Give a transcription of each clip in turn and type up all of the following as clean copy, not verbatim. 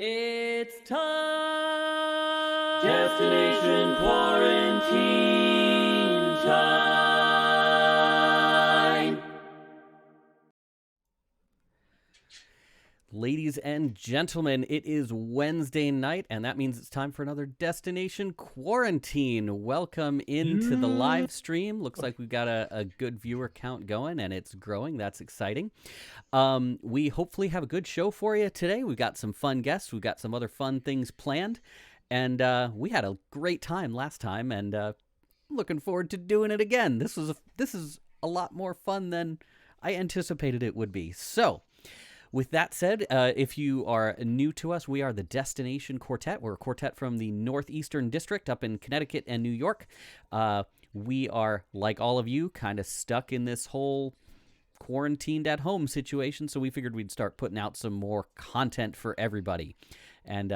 It's time! Destination Quarantine Time! Ladies and gentlemen, it is Wednesday night, and that means it's time for another Destination Quarantine. Welcome into the live stream. Looks like we've got a good viewer count going, and it's growing. That's exciting. We hopefully have a good show for you today. We've got some fun guests. We've got some other fun things planned, and we had a great time last time, and looking forward to doing it again. This is a lot more fun than I anticipated it would be. So, with that said, if you are new to us, we are the Destination Quartet. We're a quartet from the Northeastern District up in Connecticut and New York. We are, like all of you, kind of stuck in this whole quarantined at home situation, so we figured we'd start putting out some more content for everybody. And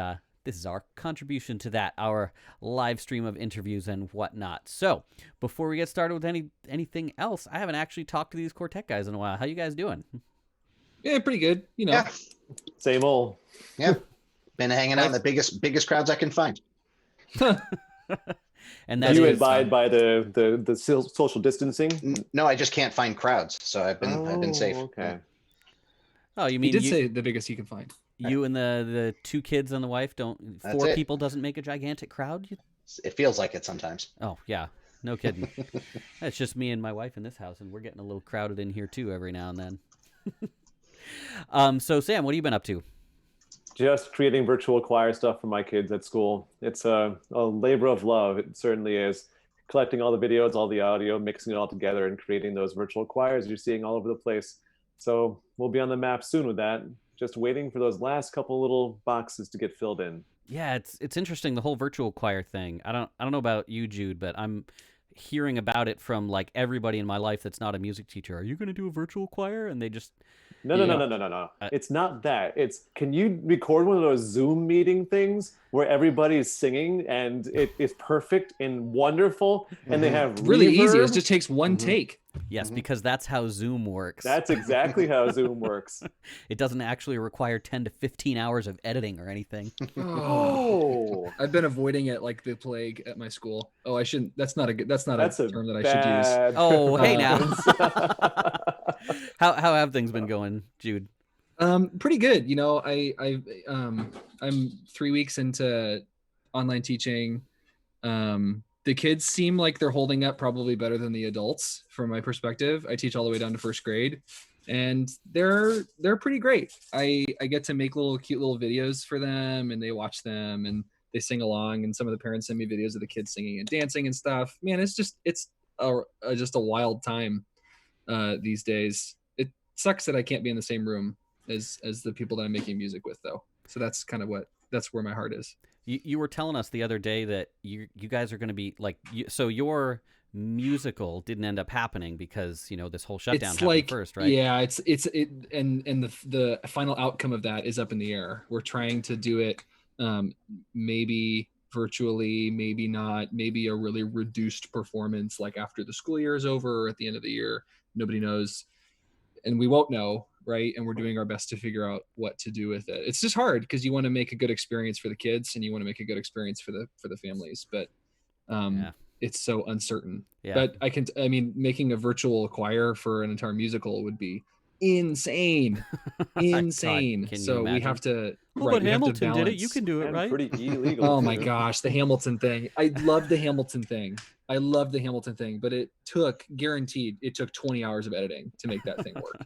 this is our contribution to that, our live stream of interviews and whatnot. So, before we get started with anything else, I haven't actually talked to these quartet guys in a while. How you guys doing? Yeah, pretty good. You know, Yeah. Same old. Yeah. Been hanging out in the biggest crowds I can find. And Do you abide by the social distancing? No, I just can't find crowds, so I've been safe. Okay. Oh, you mean he did say the biggest he can find. You and the two kids and the wife don't. That's Four it. people doesn't make a gigantic crowd. It feels like it sometimes. Oh yeah, no kidding. It's just me and my wife in this house, and we're getting a little crowded in here too every now and then. So Sam, what have you been up to? Just creating virtual choir stuff for my kids at school. It's a labor of love. It certainly is. Collecting all the videos, all the audio, mixing it all together, and creating those virtual choirs you're seeing all over the place. So we'll be on the map soon with that. Just waiting for those last couple little boxes to get filled in. Yeah, it's interesting, the whole virtual choir thing. I don't know about you, Jude, but I'm hearing about it from like everybody in my life that's not a music teacher. Are you going to do a virtual choir? And they just No. It's not that. It's, can you record one of those Zoom meeting things where everybody's singing and it is perfect and wonderful and they have Really reverb? easy. It just takes one take. yes, because that's how Zoom works. That's exactly how Zoom works. It doesn't actually require 10 to 15 hours of editing or anything. Oh, I've been avoiding it like the plague at my school. Oh, I shouldn't. That's not a term that I should use. Oh, hey now. How have things been going, Jude? Pretty good. You know, I'm 3 weeks into online teaching. The kids seem like they're holding up probably better than the adults from my perspective. I teach all the way down to first grade, and they're pretty great. I get to make cute little videos for them, and they watch them and they sing along, and some of the parents send me videos of the kids singing and dancing and stuff. Man, it's just a wild time these days. It sucks that I can't be in the same room as the people that I'm making music with, though. So that's where my heart is. You were telling us the other day that you guys are going to be like, so your musical didn't end up happening because, you know, this whole shutdown happened first, right? Yeah, and the final outcome of that is up in the air. We're trying to do it maybe virtually, maybe not, maybe a really reduced performance like after the school year is over or at the end of the year. Nobody knows, and we won't know, right? And we're doing our best to figure out what to do with it. It's just hard because you want to make a good experience for the kids and you want to make a good experience for the families, but it's so uncertain. Yeah. But making a virtual choir for an entire musical would be insane. God, so we have to. Well, but Hamilton did it. You can do it, right? Pretty illegal. Oh my gosh, the Hamilton thing. I love the Hamilton thing. But it took 20 hours of editing to make that thing work.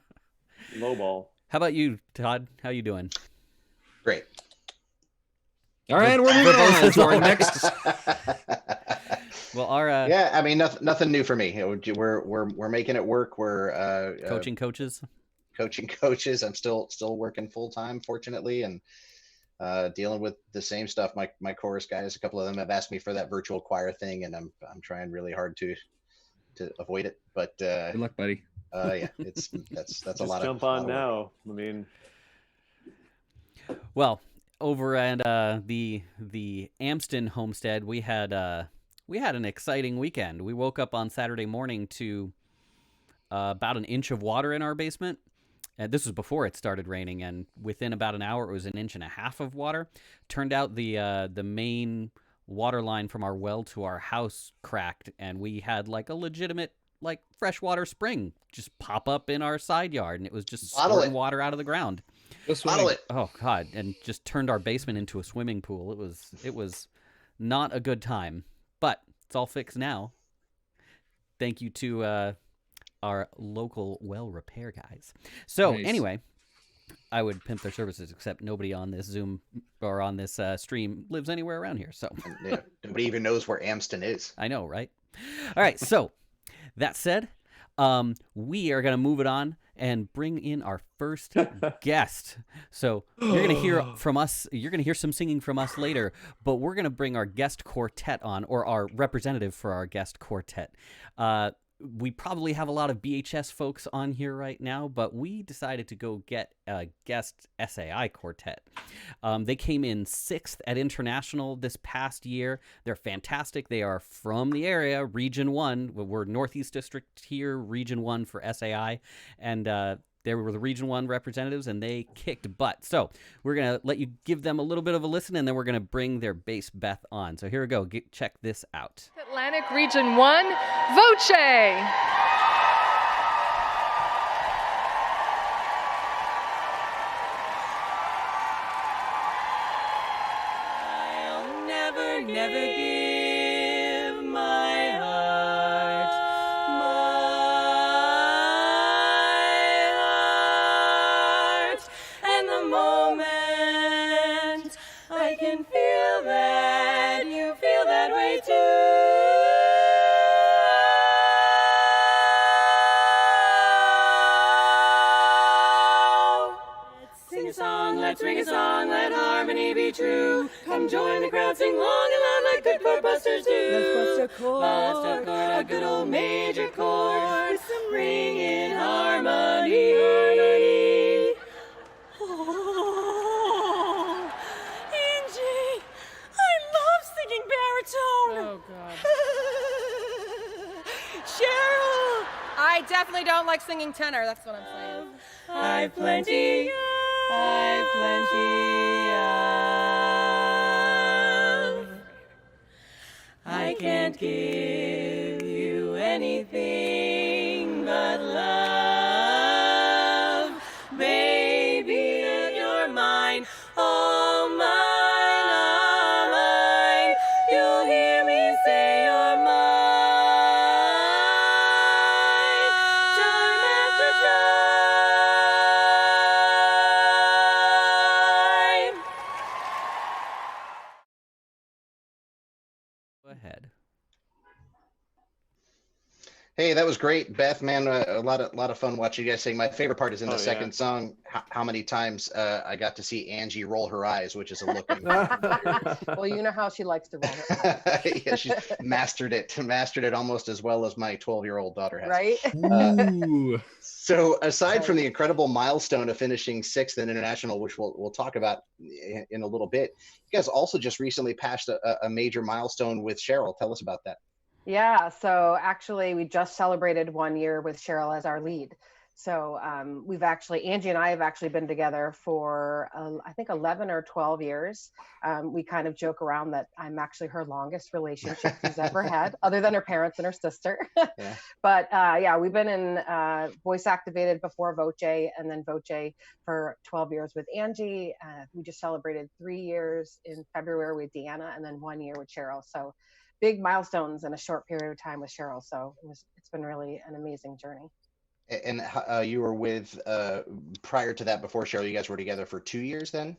Low ball. How about you, Todd? How you doing? Great. All right, we're moving on to our next. Well, our Yeah, I mean nothing new for me. We're making it work. We're coaching coaches. coaching coaches. I'm still working full time, fortunately, and dealing with the same stuff. My chorus guys, a couple of them have asked me for that virtual choir thing, and I'm trying really hard to avoid it. But Good luck, buddy. yeah, that's a lot. Jump on now. I mean, well, over at the Amston homestead, we had an exciting weekend. We woke up on Saturday morning to about an inch of water in our basement, and this was before it started raining, and within about an hour, it was 1.5 inches of water. Turned out the main water line from our well to our house cracked, and we had like a legitimate like freshwater spring just pop up in our side yard, and it was just squirting water out of the ground. Bottle it. Oh God! And just turned our basement into a swimming pool. It was not a good time, but it's all fixed now. Thank you to our local well repair guys. So anyway, I would pimp their services, except nobody on this Zoom or on this stream lives anywhere around here. So yeah, nobody even knows where Amston is. I know, right? All right. So that said, we are going to move it on and bring in our first guest. So you're going to hear from us. You're going to hear some singing from us later, but we're going to bring our guest quartet on, or our representative for our guest quartet. We probably have a lot of BHS folks on here right now, but we decided to go get a guest SAI quartet. They came in 6th at International this past year. They're fantastic. They are from the area, Region 1. We're Northeast District here, Region 1 for SAI. And they were the Region 1 representatives, and they kicked butt. So we're going to let you give them a little bit of a listen, and then we're going to bring their bass Beth on. So here we go. Check this out. Atlantic Region 1, Voce. I'll never give my heart, and the moment I can feel that you feel that way too. Let's sing a song, let harmony be true. Come join the crowd, sing long and loud like good chord busters do. Let's bust a chord, a good old major chord, with some ringing harmony. Oh, Angie, I love singing baritone. Oh, God. Cheryl, I definitely don't like singing tenor. That's what I'm saying. I've plenty of. I can't give you anything but love, baby. You're mine, all mine. You'll hear me say you're mine, time after time. Go ahead. Hey, that was great, Beth. Man, a lot of fun watching you guys sing. My favorite part is in the second song. How many times I got to see Angie roll her eyes, which is a look. Well, you know how she likes to roll her eyes. Yeah, she mastered it almost as well as my 12-year-old daughter has. Right? So aside from the incredible milestone of finishing 6th in International, which we'll talk about in a little bit, you guys also just recently passed a major milestone with Cheryl. Tell us about that. Yeah, so actually we just celebrated 1 year with Cheryl as our lead. So Angie and I have actually been together for, I think 11 or 12 years. We kind of joke around that I'm actually her longest relationship she's ever had, other than her parents and her sister. Yeah. But we've been in voice activated before Voce, and then Voce for 12 years with Angie. We just celebrated 3 years in February with Deanna, and then 1 year with Cheryl. So big milestones in a short period of time with Cheryl. So it's been really an amazing journey. And you were with, prior to that, before Cheryl, you guys were together for 2 years then?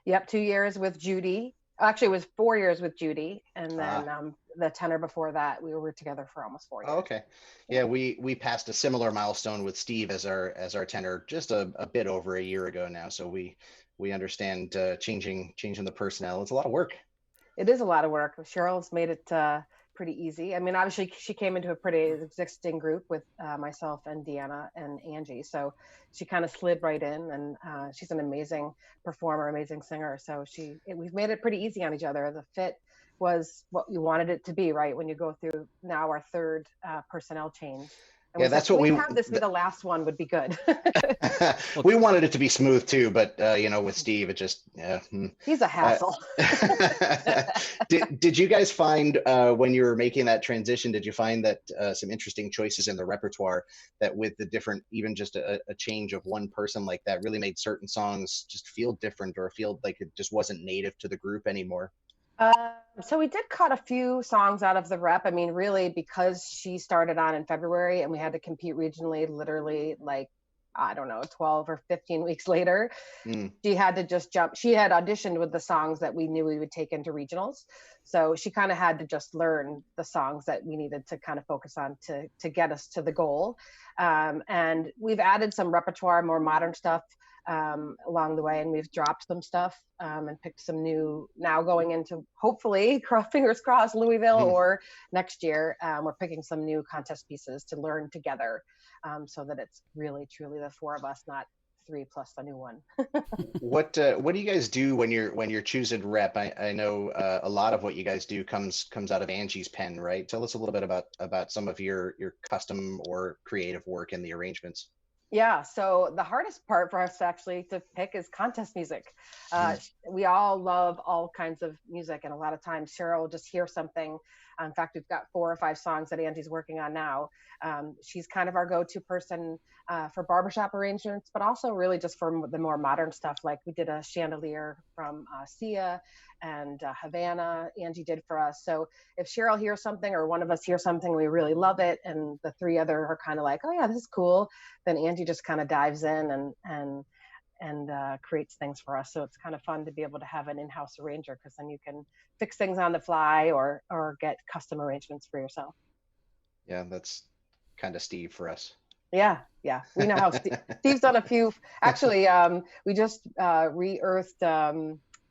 Yep, 2 years with Judy. Actually, it was 4 years with Judy. And then the tenor before that, we were together for almost 4 years. Oh, okay. Yeah, we passed a similar milestone with Steve as our tenor just a bit over a year ago now. So we understand changing the personnel. It's a lot of work. It is a lot of work. Cheryl's made it pretty easy. I mean, obviously she came into a pretty existing group with myself and Deanna and Angie. So she kind of slid right in, and she's an amazing performer, amazing singer. So we've made it pretty easy on each other. The fit was what you wanted it to be, right? When you go through now our third personnel change. And Yeah, we said, that's what "Can we have this be the last one would be good." we wanted it to be smooth too, but with Steve, it just He's a hassle. Did you guys find when you were making that transition, did you find that some interesting choices in the repertoire that with the different, even just a change of one person like that really made certain songs just feel different or feel like it just wasn't native to the group anymore? So we did cut a few songs out of the rep. I mean, really, because she started on in February and we had to compete regionally literally like, I don't know, 12 or 15 weeks later. She had to just jump. She had auditioned with the songs that we knew we would take into regionals. So she kind of had to just learn the songs that we needed to kind of focus on to get us to the goal. And we've added some repertoire, more modern stuff along the way, and we've dropped some stuff and picked some new, now going into hopefully fingers crossed Louisville or next year. We're picking some new contest pieces to learn together so that it's really truly the four of us, not 3 plus the new one. What do you guys do when you're choosing rep? I know a lot of what you guys do comes out of Angie's pen, right? Tell us a little bit about some of your custom or creative work in the arrangements. Yeah, so the hardest part for us actually to pick is contest music. We all love all kinds of music, and a lot of times Cheryl will just hear something. In fact, we've got 4 or 5 songs that Angie's working on now. She's kind of our go-to person for barbershop arrangements, but also really just for the more modern stuff. Like we did a chandelier from Sia and Havana, Angie did for us. So if Cheryl hears something or one of us hears something, we really love it, and the 3 other are kind of like, oh yeah, this is cool, then Angie just kind of dives in and creates things for us. So it's kind of fun to be able to have an in-house arranger, because then you can fix things on the fly or get custom arrangements for yourself. Yeah, that's kind of Steve for us. Yeah, we know how Steve's done a few. Actually, we just re-earthed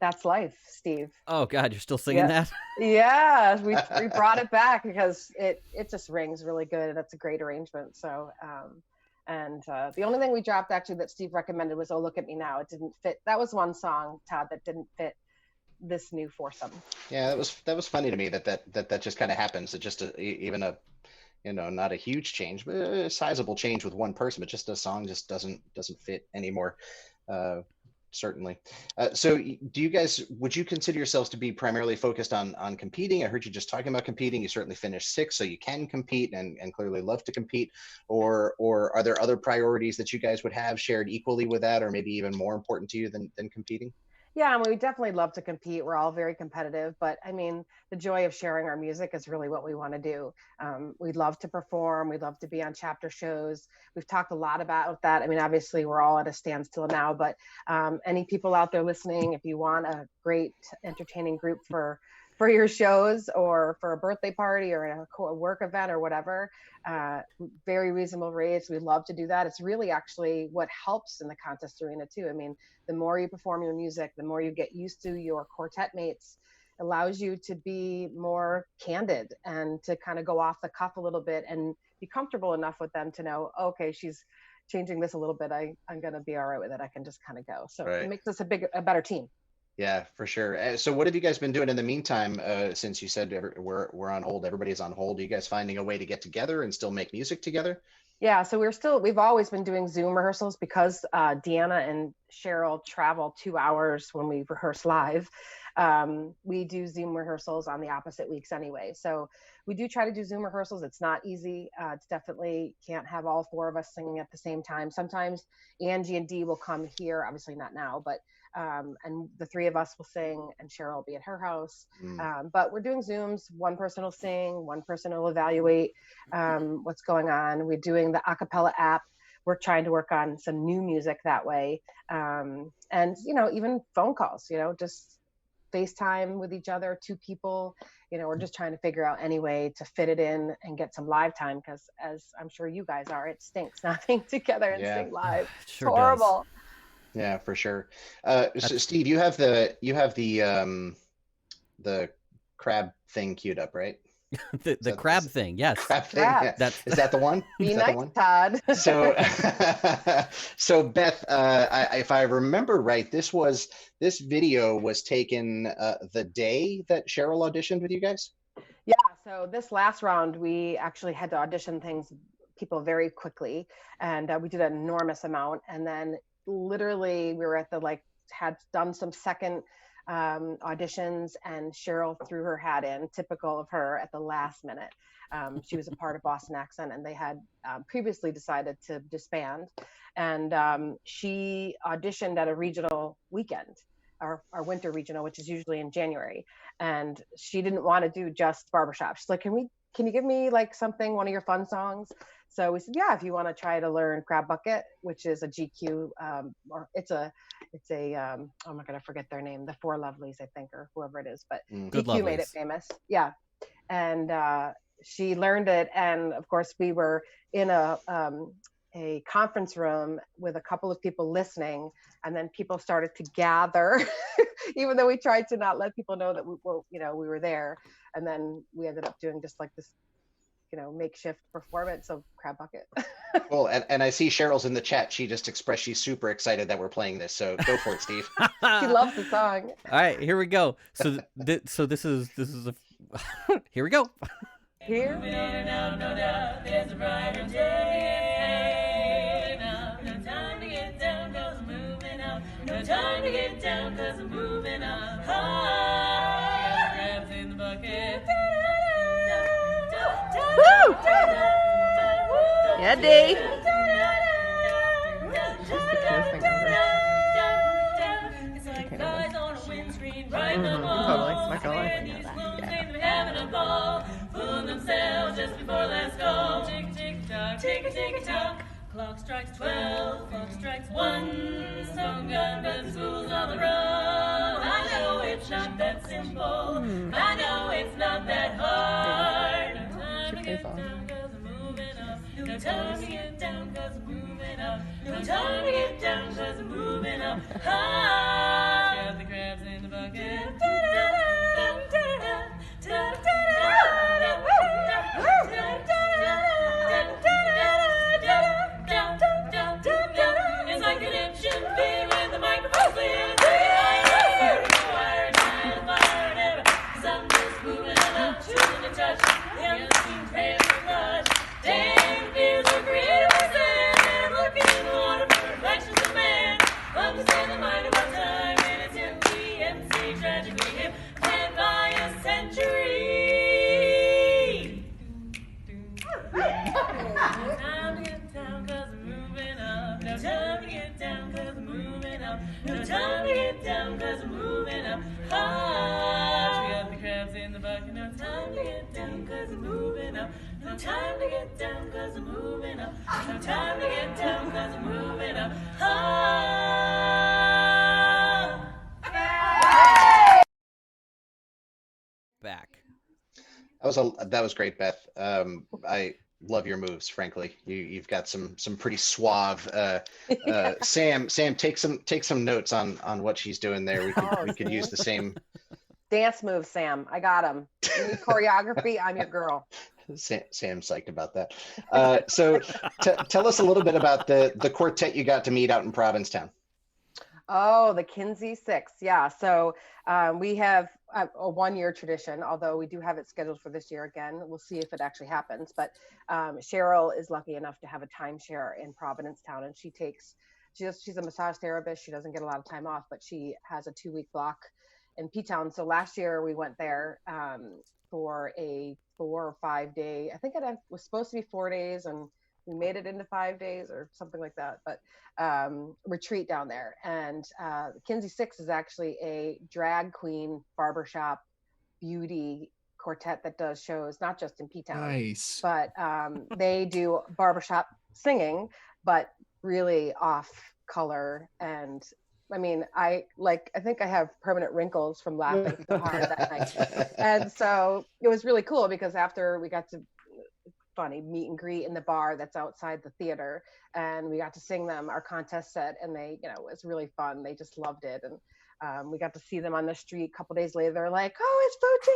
That's Life, Steve. Oh God, you're still singing that? Yeah, we brought it back because it just rings really good, and it's a great arrangement. So and the only thing we dropped actually that Steve recommended was "Oh Look at Me Now." It didn't fit. That was one song, Todd, that didn't fit this new foursome. Yeah, that was funny to me that just kind of happens. It just even a not a huge change, but a sizable change with one person, but just a song just doesn't fit anymore. Certainly. So do you guys, would you consider yourselves to be primarily focused on competing? I heard you just talking about competing. You certainly finished 6th, so you can compete and clearly love to compete. Or are there other priorities that you guys would have shared equally with that, or maybe even more important to you than competing? Yeah, I mean, we definitely love to compete. We're all very competitive, but I mean, the joy of sharing our music is really what we want to do. We love to perform. We love to be on chapter shows. We've talked a lot about that. I mean, obviously we're all at a standstill now, but any people out there listening, if you want a great entertaining group for your shows or for a birthday party or a work event or whatever, very reasonable rates. We love to do that. It's really actually what helps in the contest arena too. I mean, the more you perform your music, the more you get used to your quartet mates, allows you to be more candid and to kind of go off the cuff a little bit and be comfortable enough with them to know, okay, she's changing this a little bit. I'm going to be all right with it. I can just kind of go. So Right. It makes us a better team. Yeah, for sure. So what have you guys been doing in the meantime, since you said we're on hold, everybody's on hold? Are you guys finding a way to get together and still make music together? Yeah, so we've always been doing Zoom rehearsals because Deanna and Cheryl travel 2 hours when we rehearse live. We do Zoom rehearsals on the opposite weeks anyway. So we do try to do Zoom rehearsals. It's not easy. It's definitely can't have all 4 of us singing at the same time. Sometimes Angie and Dee will come here, obviously not now, but and the 3 of us will sing and Cheryl will be at her house. But we're doing Zooms. One person will sing, one person will evaluate what's going on. We're doing the acapella app. We're trying to work on some new music that way. And, even phone calls, just FaceTime with each other, 2 people, we're just trying to figure out any way to fit it in and get some live time. Because as I'm sure you guys are, it stinks not being together and sing live. Sure it's horrible. Does. Yeah, for sure. So Steve, you have the crab thing queued up, right? the crab thing, yes. Crab thing. Crab. Yeah. Is that the one? Be Is that nice, the one? Todd. So Beth, if I remember right, this video was taken the day that Cheryl auditioned with you guys. Yeah. So this last round, we actually had to audition things people very quickly, and we did an enormous amount. And then literally we were at the had done some second auditions, and Cheryl threw her hat in, typical of her, at the last minute. She was a part of Boston Accent, and they had previously decided to disband. And she auditioned at a regional weekend, our winter regional, which is usually in January. And she didn't want to do just barbershop. She's like, can you give me something, one of your fun songs? So we said, yeah, if you want to try to learn Crab Bucket, which is a GQ, or it's a oh my God, I forget their name, the Four Lovelies, I think, or whoever it is, but GQ made it famous. Yeah. And she learned it. And of course we were in a conference room with a couple of people listening, and then people started to gather, even though we tried to not let people know that we were there. And then we ended up doing just this, makeshift performance of Crab Bucket. Cool. And I see Cheryl's in the chat. She just expressed she's super excited that we're playing this. So go for it, Steve. She loves the song. All right, here we go. So this is a here we go. Here. No doubt, there's a brighter day. No time to get down, 'cause I'm moving up. No time to get down, 'cause I'm moving up. Got crabs in the bucket. Woo! Yeah, D. It's like guys on a windscreen, right in the wall. Not gonna lie. Having a ball, fooling themselves just before last call. Tick, tick, tock, tick, tick, tock. Clock strikes 12, clock strikes 1. Some gun, but the school's on the run. I know it's not that simple. I know it's not that hard. No time to get down, 'cause I'm moving up. No time to get down, 'cause I'm moving up. No time to get down, 'cause I'm moving up. High. Got the crabs in the bucket. It's like an Egyptian bee with the microphone slid. I'm just moving up, choosing to touch. The unseen prayers for much. Damn fears are creative and looking in the water for reflections of man. Understand the mind of our time, and it's empty, MC, tragically hip, planned by a century. No time to get down, 'cause I'm moving up. No time to get down, 'cause I'm moving up. No time to get down, 'cause I'm moving up. High. We got the crabs in the bucket. No time to get down, 'cause I'm moving up. No time to get down, 'cause I'm moving up. No time to get down, 'cause I'm moving up. High. Back. That was great, Beth. I love your moves, frankly. You've got some pretty suave. Sam, take some notes on what she's doing there. We could use the same Dance moves, Sam. I got them. You need choreography, I'm your girl. Sam's psyched about that. So tell us a little bit about the quartet you got to meet out in Provincetown. Oh, the Kinsey Six. Yeah. So we have a 1-year tradition, although we do have it scheduled for this year again. We'll see if it actually happens. But Cheryl is lucky enough to have a timeshare in Provincetown, and she's a massage therapist. She doesn't get a lot of time off, but she has a 2-week block in P-Town. So last year we went there for a 4 or 5 day, I think it was supposed to be 4 days, and we made it into 5 days or something like that, but retreat down there. And Kinsey Six is actually a drag queen barbershop beauty quartet that does shows not just in P-Town, Nice. but they do barbershop singing, but really off color. And I mean, I think I have permanent wrinkles from laughing so hard that night. And so it was really cool because after we got to meet and greet in the bar that's outside the theater, and we got to sing them our contest set, and they, it was really fun. They just loved it. And we got to see them on the street a couple days later. They're like, oh, it's Voce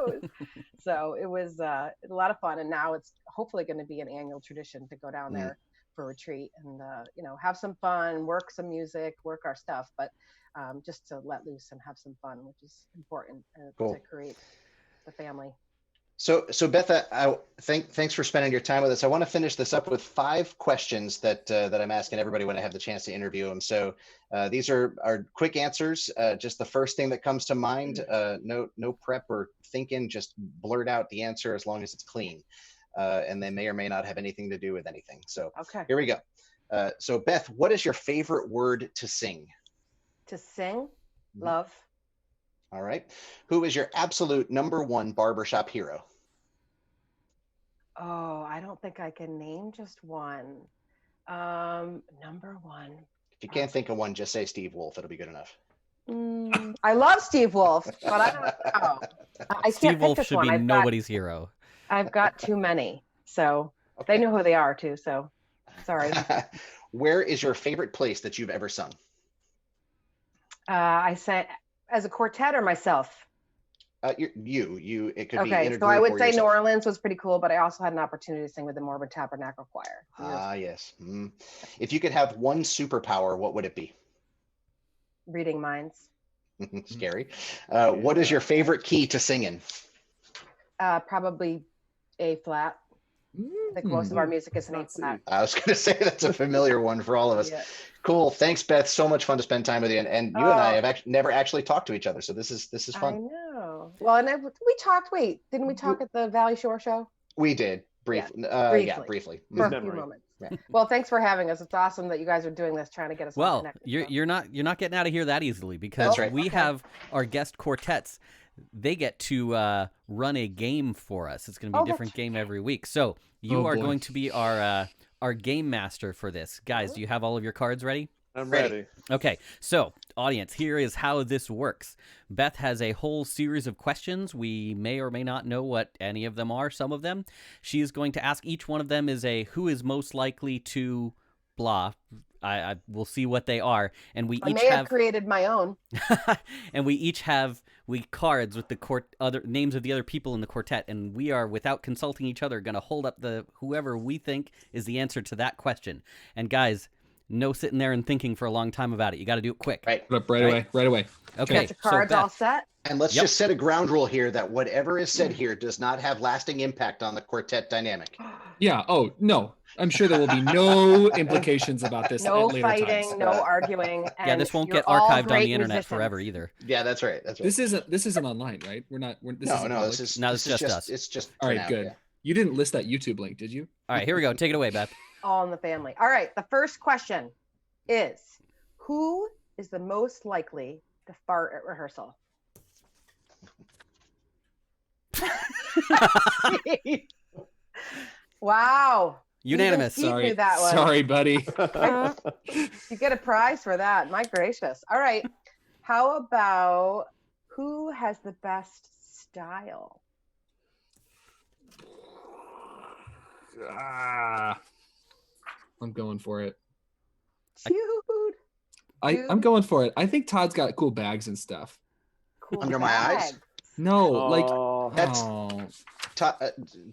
Quartet, So it was a lot of fun. And now it's hopefully going to be an annual tradition to go down there for a retreat and, have some fun, work some music, work our stuff, but just to let loose and have some fun, which is important Cool. to create the family. So Beth, thanks for spending your time with us. I want to finish this up with 5 questions that I'm asking everybody when I have the chance to interview them. So these are quick answers. Just the first thing that comes to mind. No prep or thinking. Just blurt out the answer as long as it's clean, and they may or may not have anything to do with anything. So Okay. here we go. So Beth, what is your favorite word to sing? To sing, love. All right. Who is your absolute #1 barbershop hero? Oh, I don't think I can name just one. Number 1. If you can't think of one, just say Steve Wolf. It'll be good enough. I love Steve Wolf, but I don't know. I can't Steve pick Wolf this should one. be nobody's hero. I've got too many, so Okay. they know who they are too. So sorry. Where is your favorite place that you've ever sung? I sang as a quartet or myself. You. It could be Okay, in a so group I would or say New yourself. Orleans was pretty cool, but I also had an opportunity to sing with the Mormon Tabernacle Choir. Ah, yes. If you could have one superpower, what would it be? Reading minds. Scary. What is your favorite key to sing in? Probably A flat. I think most of our music is an A flat. I was going to say that's a familiar one for all of us. Yeah. Cool. Thanks, Beth. So much fun to spend time with you. And you and I have never actually talked to each other, so this is I fun. know. Well, and we talked. Wait, didn't we talk at the Valley Shore show? We did briefly. Briefly. Briefly. For a Memory. few moments. Yeah. Well, thanks for having us. It's awesome that you guys are doing this, trying to get us all Well, connected. you're not getting out of here that easily, because That's right. we Okay. have our guest quartets. They get to run a game for us. It's going to be a different game every week. So you are boy. going to be our game master for this. Guys, do you have all of your cards ready? I'm Ready. ready. Okay, so audience, here is how this works. Beth has a whole series of questions. We may or may not know what any of them are, some of them. She is going to ask each one of them is a who is most likely to blah. I will see what they are. And we I each may have created my own. and we each have cards with the other names of the other people in the quartet, and we are, without consulting each other, going to hold up whoever we think is the answer to that question. And guys, no sitting there and thinking for a long time about it. You got to do it quick. Right. Put up right away. Okay. Get your cards all Beth, set. And let's Yep. just set a ground rule here that whatever is said here does not have lasting impact on the quartet dynamic. Yeah. Oh no, I'm sure there will be no implications about this No at later fighting, times. no arguing. yeah, and this won't you're get all archived on great the internet musicians. forever either. Yeah, that's right. That's right. This isn't online, right? This isn't no, public? this is No, this it's is just us. It's just All for right, now, good. yeah. You didn't list that YouTube link, did you? All right, here we go. Take it away, Beth. All in the family. All right. The first question is, who is the most likely to fart at rehearsal? Wow. Unanimous. You knew that one. Sorry, buddy. You get a prize for that. My gracious. All right. How about who has the best style? I'm going for it. Dude. I'm going for it. I think Todd's got cool bags and stuff. Cool Under my eyes? bag. No, Oh, That's oh.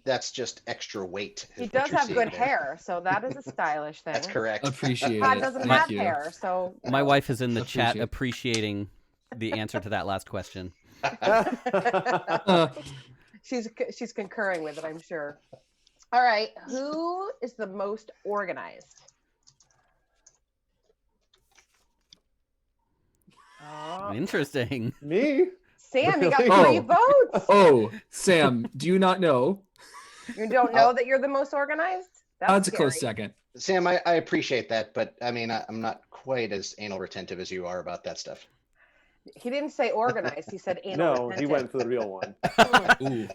that's just extra weight. He is what does you're have seeing good there. hair, so that is a stylish thing. That's correct. Appreciate Todd it. doesn't Thank have you. hair, so My wife is in the chat Appreciate it. appreciating the answer to that last question. she's concurring with it, I'm sure. All right, who is the most organized? Oh, Interesting. Me? Sam, you got Really? 3 votes. Oh, Sam, do you not know? You don't know that you're the most organized? That's Todd's a close scary. second. Sam, I appreciate that, but I mean, I'm not quite as anal retentive as you are about that stuff. He didn't say organized. He said anal No, he retentive. went for the real one. Ooh.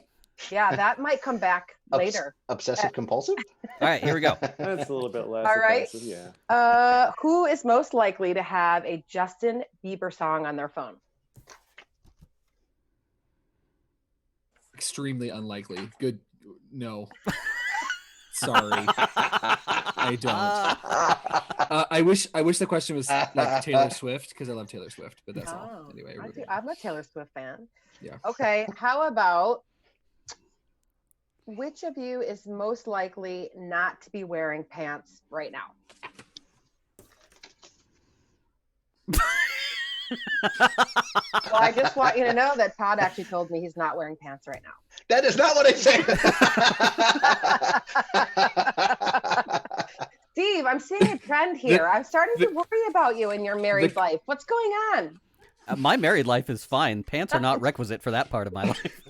Yeah, that might come back later. Obsessive compulsive? All right, here we go. That's a little bit less. All right. offensive, yeah. Who is most likely to have a Justin Bieber song on their phone? Extremely unlikely. Good. No. Sorry. I don't. I wish the question was like Taylor Swift, because I love Taylor Swift, but that's all. Anyway. I'm a Taylor Swift fan. Yeah. Okay, how about which of you is most likely not to be wearing pants right now? Well, I just want you to know that Todd actually told me he's not wearing pants right now. That is not what I said. Steve, I'm seeing a trend here. I'm starting to worry about you in your married life. What's going on? My married life is fine. Pants are not requisite for that part of my life.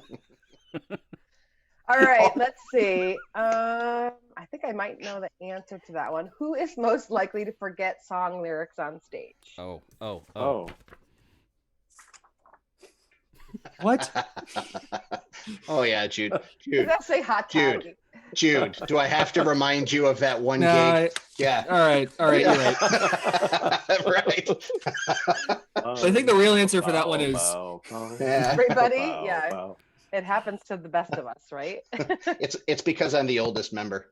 All right, let's see. I think I might know the answer to that one. Who is most likely to forget song lyrics on stage? Oh. What? Oh yeah, Jude. Does that say hot tag? Jude, do I have to remind you of that one No, gig? Yeah. All right, you're right. Right. I think the real answer for that one is Yeah. Everybody, yeah. It happens to the best of us, right? It's because I'm the oldest member.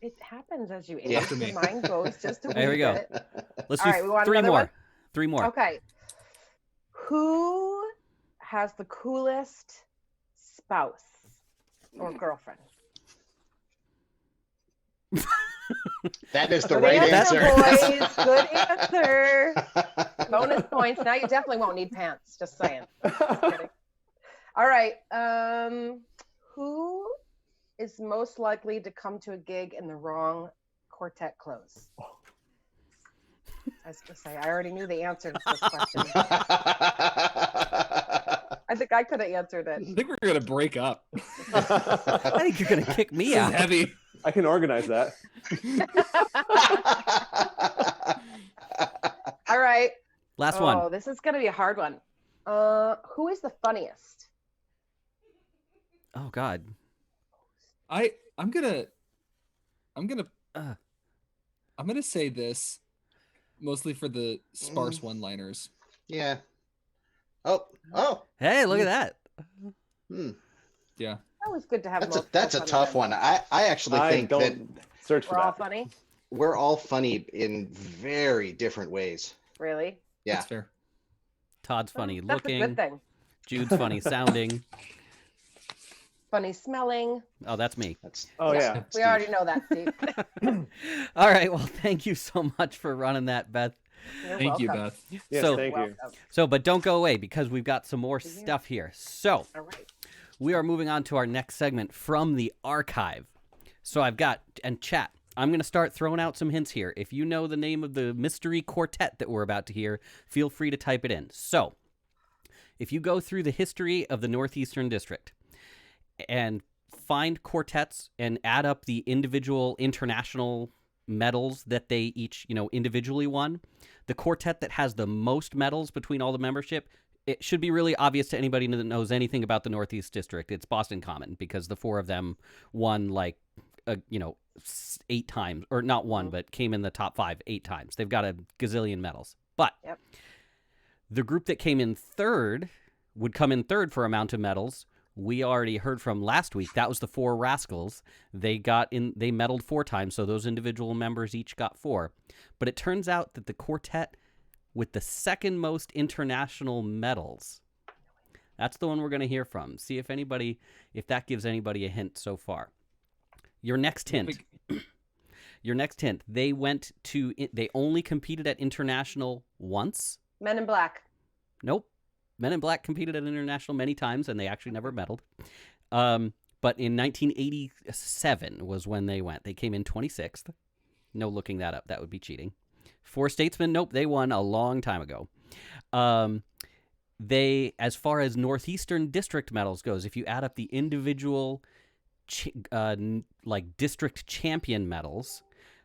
It happens as you age. Yeah. Your mind goes just a wee There we go. bit. Let's All do right, we want three another more. one? 3 more. Okay. Who has the coolest spouse or girlfriend? That is the Good right answer, answer. boys. Good answer. Bonus points. Now you definitely won't need pants. Just saying. Just kidding. All right. Who is most likely to come to a gig in the wrong Quartet clothes? I was gonna say I already knew the answer to this question. I think I could have answered I it. think we're gonna break up. I think you're going to kick me This is out. heavy. I can organize that. All right. Last Oh, one. this is gonna be a hard one. Who is the funniest? Oh, God. I'm gonna Uh. say this mostly for the sparse one-liners. Yeah. Oh. Hey, look at that. Yeah. That was good to have. That's a multiple tough funny one. I actually think that don't search for We're all that. funny, we're all funny in very different ways. really. Yeah. That's fair. Todd's funny That's a looking. good thing. Jude's funny sounding. Funny smelling. Oh, that's me. That's Oh yeah. We Steve. already know that, Steve. All right. Well, thank you so much for running that, Beth. You're Thank you, welcome. Beth. Yes, So- thank you. Welcome. But don't go away because we've got some more stuff here. So All right. we are moving on to our next segment from the archive. So I've got, and chat, I'm going to start throwing out some hints here. If you know the name of the mystery quartet that we're about to hear, feel free to type it in. So if you go through the history of the Northeastern District and find quartets and add up the individual international medals that they each, individually won, the quartet that has the most medals between all the membership, it should be really obvious to anybody that knows anything about the Northeast District. It's Boston Common because the 4 of them won 8 times, or not one, but came in the top 5 8 times. They've got a gazillion medals. But Yep. the group that came in third would come in third for amount of medals. We already heard from last week. That was the 4 Rascals. They medaled 4 times, so those individual members each got 4. But it turns out that the quartet with the second most international medals, that's the one we're going to hear from. See if that gives anybody a hint so far. Your next hint. They only competed at international once. Men in Black. Nope. Men in Black competed at international many times, and they actually never medaled. But in 1987 was when they went. They came in 26th. No looking that up. That would be cheating. 4 Statesmen, nope, they won a long time ago. As far as Northeastern District medals goes, if you add up the individual district champion medals,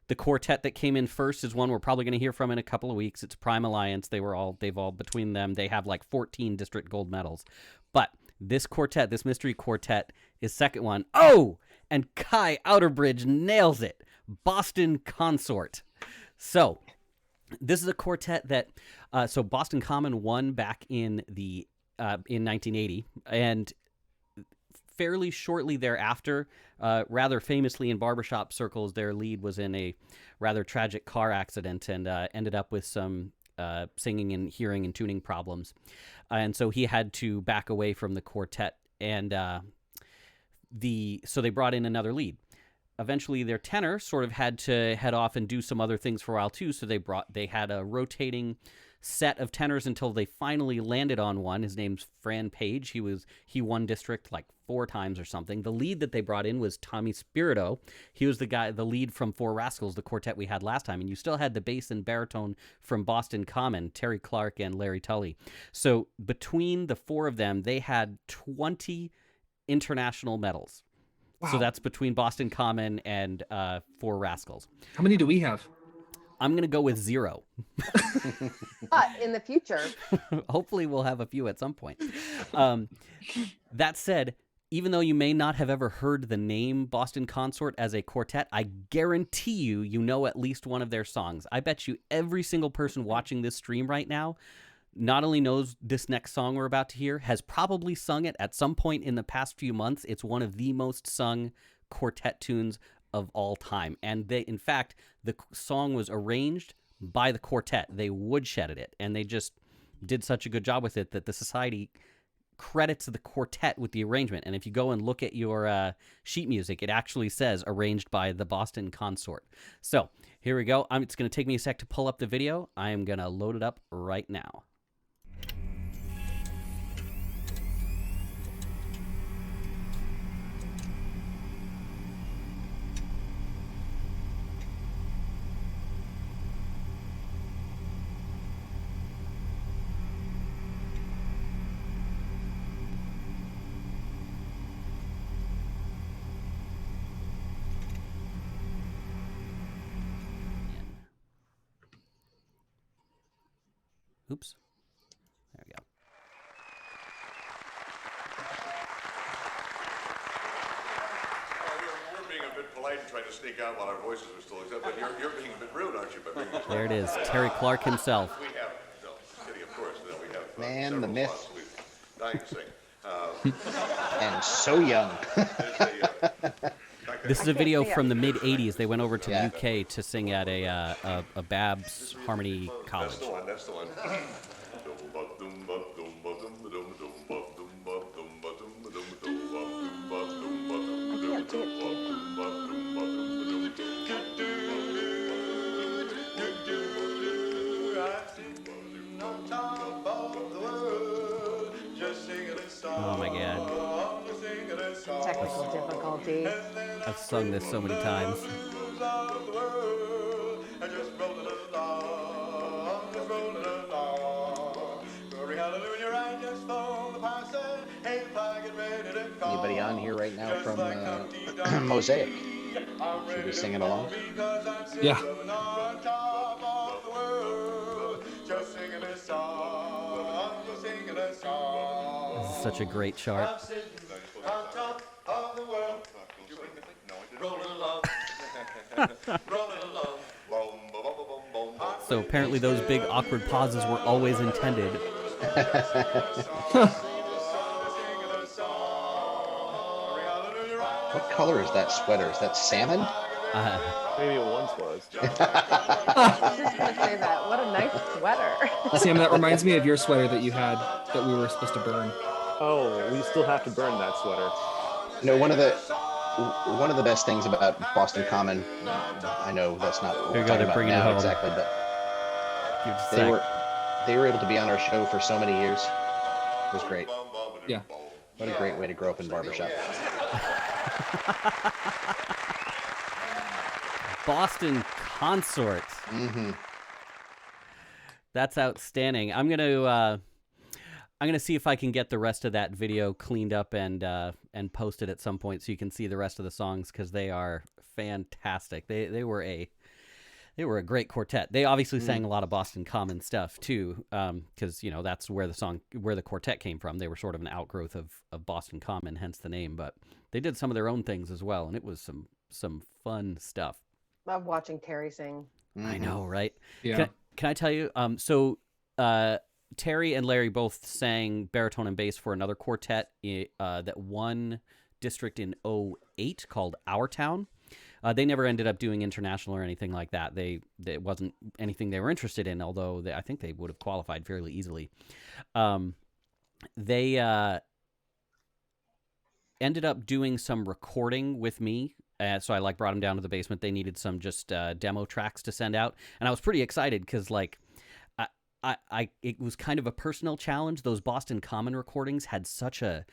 the quartet that came in first is one we're probably going to hear from in a couple of weeks. It's Prime Alliance. They've all between them, they have 14 district gold medals. But this quartet, this mystery quartet, is second one. Oh, and Kai Outerbridge nails it. Boston Consort. So this is a quartet that, so Boston Common won back in 1980, and fairly shortly thereafter, rather famously in barbershop circles, their lead was in a rather tragic car accident and ended up with some singing and hearing and tuning problems. And so he had to back away from the quartet, and so they brought in another lead. Eventually, their tenor sort of had to head off and do some other things for a while too. So they had a rotating set of tenors until they finally landed on one. His name's Fran Page. He won district like 4 times or something. The lead that they brought in was Tommy Spirito. He was the lead from Four Rascals, the quartet we had last time, and you still had the bass and baritone from Boston Common, Terry Clark and Larry Tully. So between the 4 of them, they had 20 international medals. Wow. So that's between Boston Common and Four Rascals. How many do we have? I'm going to go with 0. In the future. Hopefully we'll have a few at some point. That said, even though you may not have ever heard the name Boston Consort as a quartet, I guarantee you know at least one of their songs. I bet you every single person watching this stream right now not only knows this next song we're about to hear, has probably sung it at some point in the past few months. It's one of the most sung quartet tunes of all time. And in fact, the song was arranged by the quartet. They woodshedded it, and they just did such a good job with it that the society credits the quartet with the arrangement. And if you go and look at your sheet music, it actually says arranged by the Boston Consort. So here we go. It's going to take me a sec to pull up the video. I am going to load it up right now. Oops. There we go. We're being a bit polite and trying to sneak out while our voices are still except, but you're being a bit rude, aren't you? There it is, Terry Clark himself. We have, no, kidding, of course. We have Man, the myth. Dying to sing. And so young. This is a video from the mid-'80s. They went over to the UK to sing at a Babs Harmony College. That's the one, that's the one. Oh my God. Technical difficulty. I've sung this so many times. Anybody on here right now from Mosaic? Should we singing along? Yeah. This is such a great chart. So apparently those big awkward pauses were always intended. What color is that sweater? Is that salmon? Maybe it once was. I was just going to say that. What a nice sweater. Sam, that reminds me of your sweater that you had that we were supposed to burn. Oh, we still have to burn that sweater. You know, one of the best things about Boston Common, I know that's not what we're talking about now exactly, but they were able to be on our show for so many years. It was great. Yeah. What a great way to grow up in barbershop. Boston Consort. Mm-hmm. That's outstanding. I'm gonna see if I can get the rest of that video cleaned up and post it at some point so you can see the rest of the songs, because they are fantastic. They were a great quartet. They obviously sang a lot of Boston Common stuff too, because that's where the quartet came from. They were sort of an outgrowth of Boston Common, hence the name. But they did some of their own things as well, and it was some fun stuff. Love watching Terry sing. Mm-hmm. I know, right? Yeah. Can I tell you? Terry and Larry both sang baritone and bass for another quartet that won district in '08 called Our Town. They never ended up doing international or anything like that. It wasn't anything they were interested in, although I think they would have qualified fairly easily. They ended up doing some recording with me. So I brought them down to the basement. They needed some just demo tracks to send out. And I was pretty excited because it was kind of a personal challenge. Those Boston Common recordings had such a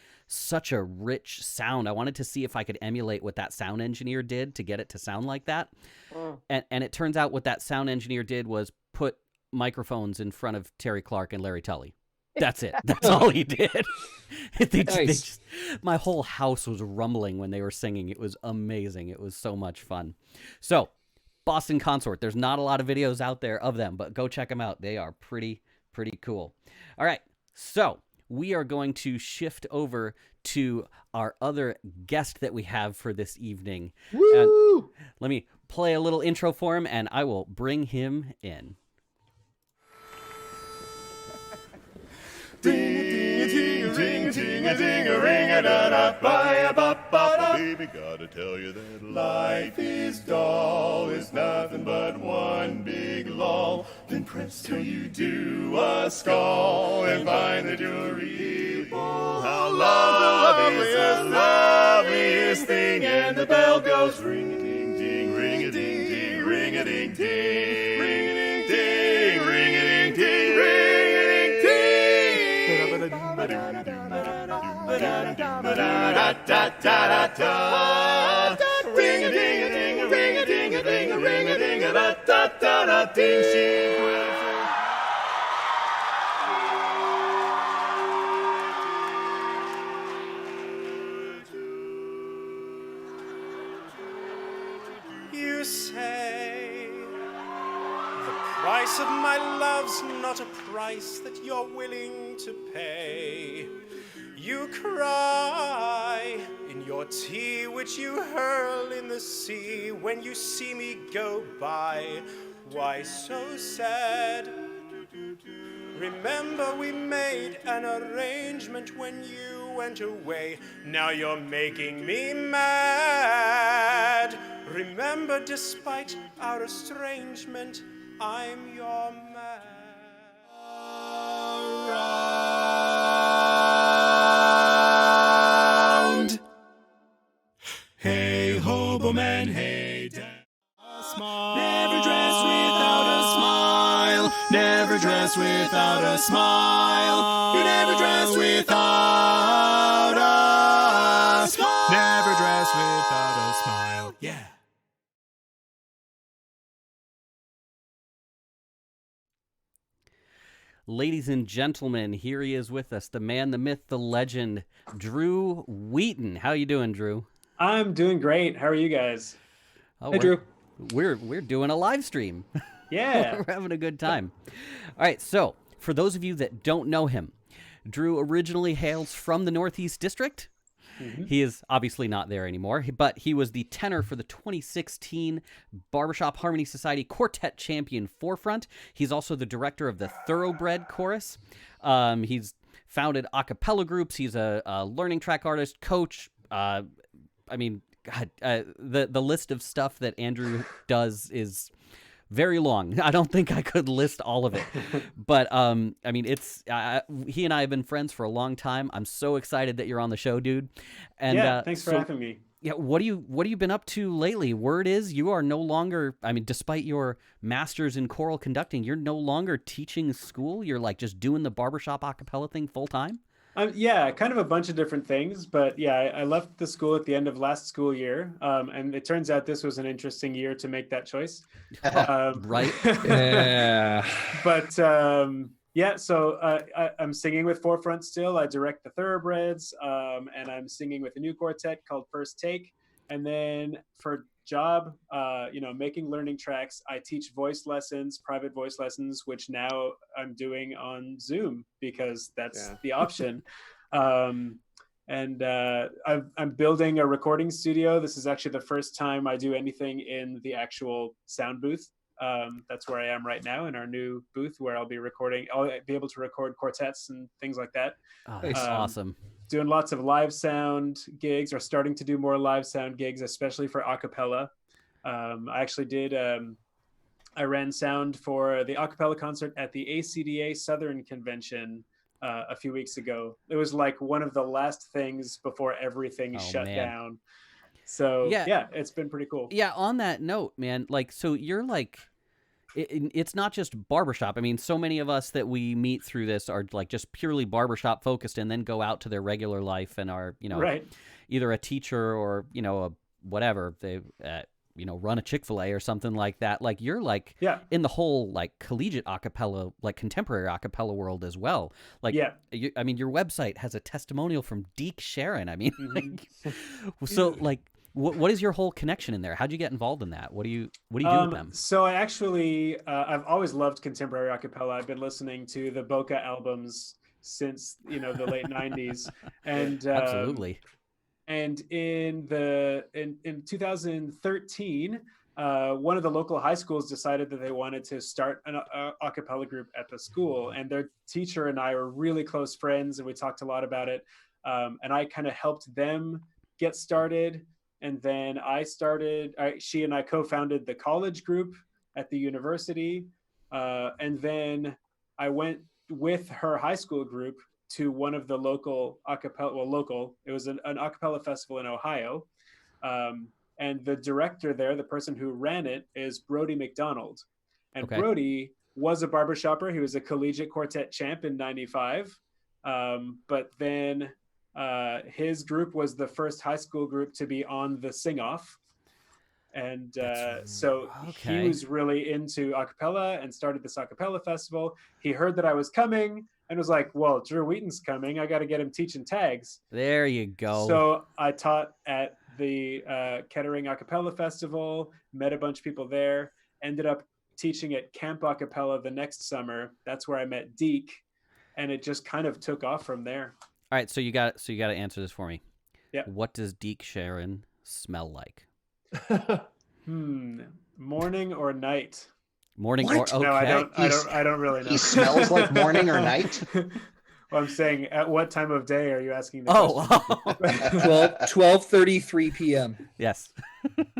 rich sound. I wanted to see if I could emulate what that sound engineer did to get it to sound like that. And it turns out what that sound engineer did was put microphones in front of Terry Clark and Larry Tully. That's it. That's all he did. My whole house was rumbling when they were singing. It was amazing. It was so much fun. So, Boston Consort. There's not a lot of videos out there of them, but go check them out. They are pretty cool. All right. So, we are going to shift over to our other guest that we have for this evening. Woo! And let me play a little intro for him, and I will bring him in. Baby, gotta tell you that life is dull. It's nothing but one big lull. Then presto, you do a skull and find that you're evil. How love is the loveliest thing, and the bell goes ring-a-ding-ding, ring-a-ding-ding, ring-a-ding-ding, ring-a-ding-ding, ring-a-ding-ding, You say the price of my love's not a price that you're willing to pay. You cry in your tea, which you hurl in the sea when you see me go by. Why so sad? Remember we made an arrangement when you went away. Now you're making me mad. Remember, despite our estrangement, I'm your man. Hey, hobo man, hey, dad. Never dress without a smile. Never dress without a smile. You never dress without a smile. Never dress without a smile. Yeah. Ladies and gentlemen, here he is with us, the man, the myth, the legend, Drew Wheaton. How you doing, Drew? I'm doing great. How are you guys? Oh, hey, Drew. We're doing a live stream. Yeah. We're having a good time. All right, so for those of you that don't know him, Drew originally hails from the Northeast District. Mm-hmm. He is obviously not there anymore, but he was the tenor for the 2016 Barbershop Harmony Society Quartet Champion Forefront. He's also the director of the Thoroughbred Chorus. He's founded a cappella groups. He's a learning track artist, coach. I mean, God, the list of stuff that Andrew does is very long. I don't think I could list all of it, but I mean, it's he and I have been friends for a long time. I'm so excited that you're on the show, dude. And yeah, thanks for having me. Yeah, what have you been up to lately? Word is you are no longer. I mean, despite your master's in choral conducting, you're no longer teaching school. You're like just doing the barbershop a cappella thing full time. Yeah, kind of a bunch of different things, but yeah, I left the school at the end of last school year, and it turns out this was an interesting year to make that choice. Right? Yeah. But yeah, so I'm singing with Forefront still. I direct the Thoroughbreds, and I'm singing with a new quartet called First Take. And then for job, making learning tracks, I teach voice lessons, private voice lessons, which now I'm doing on Zoom because that's the option. I'm building a recording studio. This is actually the first time I do anything in the actual sound booth. That's where I am right now in our new booth where I'll be able to record quartets and things like that. Oh, that's awesome. Doing lots of live sound gigs, or starting to do more live sound gigs, especially for a cappella. I actually did, I ran sound for the a cappella concert at the ACDA Southern Convention a few weeks ago. It was like one of the last things before everything shut down. So yeah, it's been pretty cool. Yeah, on that note, man, like, so you're like, it's not just barbershop. I mean, so many of us that we meet through this are like just purely barbershop focused and then go out to their regular life and are, Right. either a teacher or, a whatever. They, run a Chick-fil-A or something like that. Like you're like in the whole like collegiate acapella, like contemporary acapella world as well. Like, I mean, your website has a testimonial from Deke Sharon. I mean, so like, what is your whole connection in there? How'd you get involved in that? What do you do with them? So I actually, I've always loved contemporary acapella. I've been listening to the Voce albums since, the late 90s. And absolutely. And in 2013, one of the local high schools decided that they wanted to start an a cappella group at the school, and their teacher and I were really close friends, and we talked a lot about it. And I kind of helped them get started, and then she and I co-founded the college group at the university, and then I went with her high school group to one of the local it was an acapella festival in Ohio. And the director there, the person who ran it, is Brody McDonald. And Brody was a barbershopper. He was a collegiate quartet champ in '95. But then his group was the first high school group to be on the sing-off. And so he was really into acapella and started this acapella festival. He heard that I was coming and was like, well, Drew Wheaton's coming. I got to get him teaching tags. There you go. So I taught at the Kettering Acapella Festival, met a bunch of people there, ended up teaching at Camp Acapella the next summer. That's where I met Deke, and it just kind of took off from there. All right, so you got to answer this for me. Yeah. What does Deke Sharon smell like? Morning or night? Morning what? or okay. No, I don't really know. He smells like morning or night? Well, I'm saying, at what time of day are you asking the question? 12:33 p.m. Yes.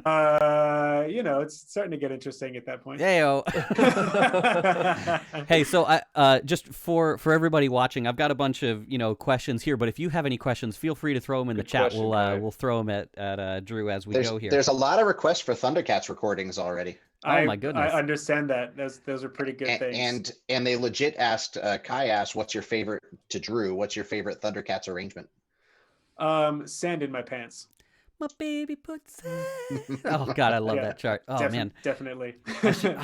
It's starting to get interesting at that point. Heyo. Hey, so I just for everybody watching, I've got a bunch of questions here. But if you have any questions, feel free to throw them in the chat. We'll throw them at Drew as we go here. There's a lot of requests for Thundercats recordings already. Oh my goodness! I understand that. Those are pretty good things. And they legit asked, Kai asked, "What's your favorite to Drew? What's your favorite Thundercats arrangement?" Sand in My Pants. My baby puts sand. Oh God, I love that chart. Oh man, definitely.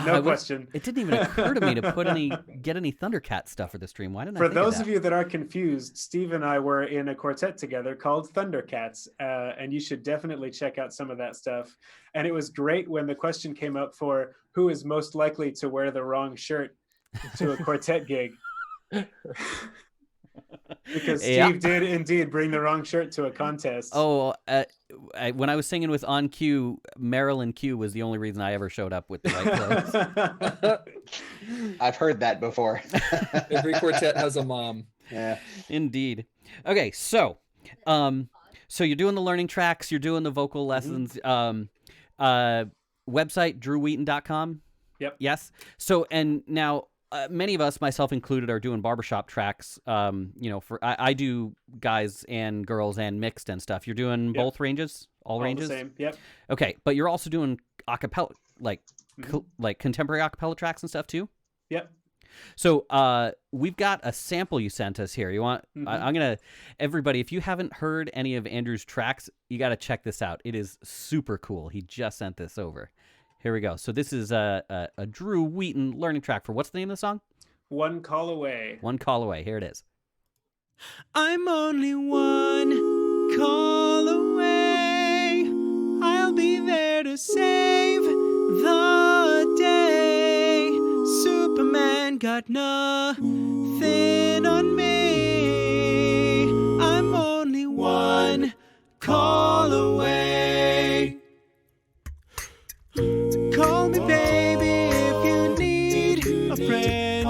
No question. It didn't even occur to me to get any Thundercat stuff for the stream. Why didn't I? For those of you that are confused, Steve and I were in a quartet together called Thundercats, and you should definitely check out some of that stuff. And it was great when the question came up for who is most likely to wear the wrong shirt to a quartet gig. Because Steve did indeed bring the wrong shirt to a contest. Oh, when I was singing with On Cue, Marilyn Q was the only reason I ever showed up with the right clothes. I've heard that before. Every quartet has a mom. Yeah, indeed. Okay, so you're doing the learning tracks, you're doing the vocal lessons. Website drewwheaton.com. Yep. Yes. So and now. Many of us, myself included, are doing barbershop tracks. I do guys and girls and mixed and stuff. You're doing both ranges, all ranges. The same. Yep. Okay, but you're also doing acapella, like contemporary acapella tracks and stuff too. Yep. So we've got a sample you sent us here. You want? I'm gonna everybody. If you haven't heard any of Andrew's tracks, you got to check this out. It is super cool. He just sent this over. Here we go. So this is a Drew Wheaton learning track for what's the name of the song? One Call Away. One Call Away. Here it is. I'm only one call away. I'll be there to save the day. Superman got nothing on me. I'm only one call away. Call me baby if you need a friend.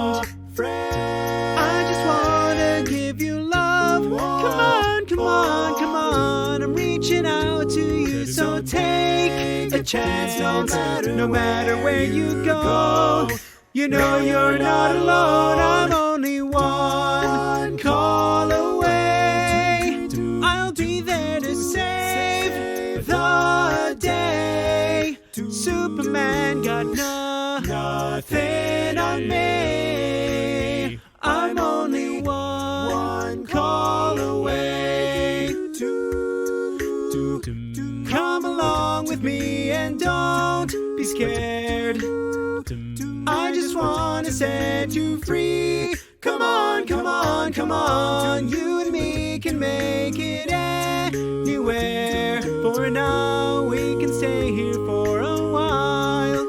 I just wanna give you love. Come on, come on, come on. I'm reaching out to you, so take a chance. No matter where you go, you know you're not alone. I'm only one call away. I'll be there to save the day. Superman got nothing on me. I'm only one call away. Come along with me and don't be scared. I just want to set you free. Come on, come on, come on. You and me can make it anywhere. For now, we can stay here for a while.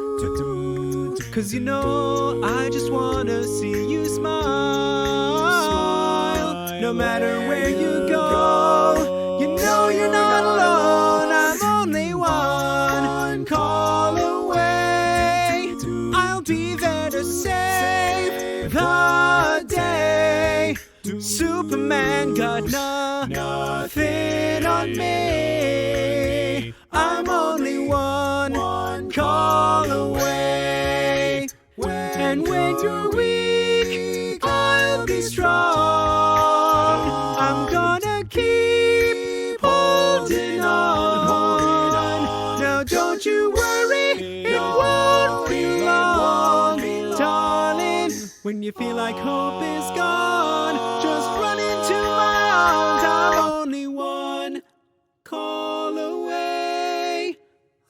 'Cause you know, I just want to see you smile. No matter where you go, you know you're not alone. I'm only one call away. I'll be there to save the day. Superman got nothing on me. I'm only one call away. And when you're weak, I'll be strong. I'm gonna keep holding on. Now don't you worry, it won't be long, darling. When you feel like hope is gone, just run into my arms. I'm only one call away.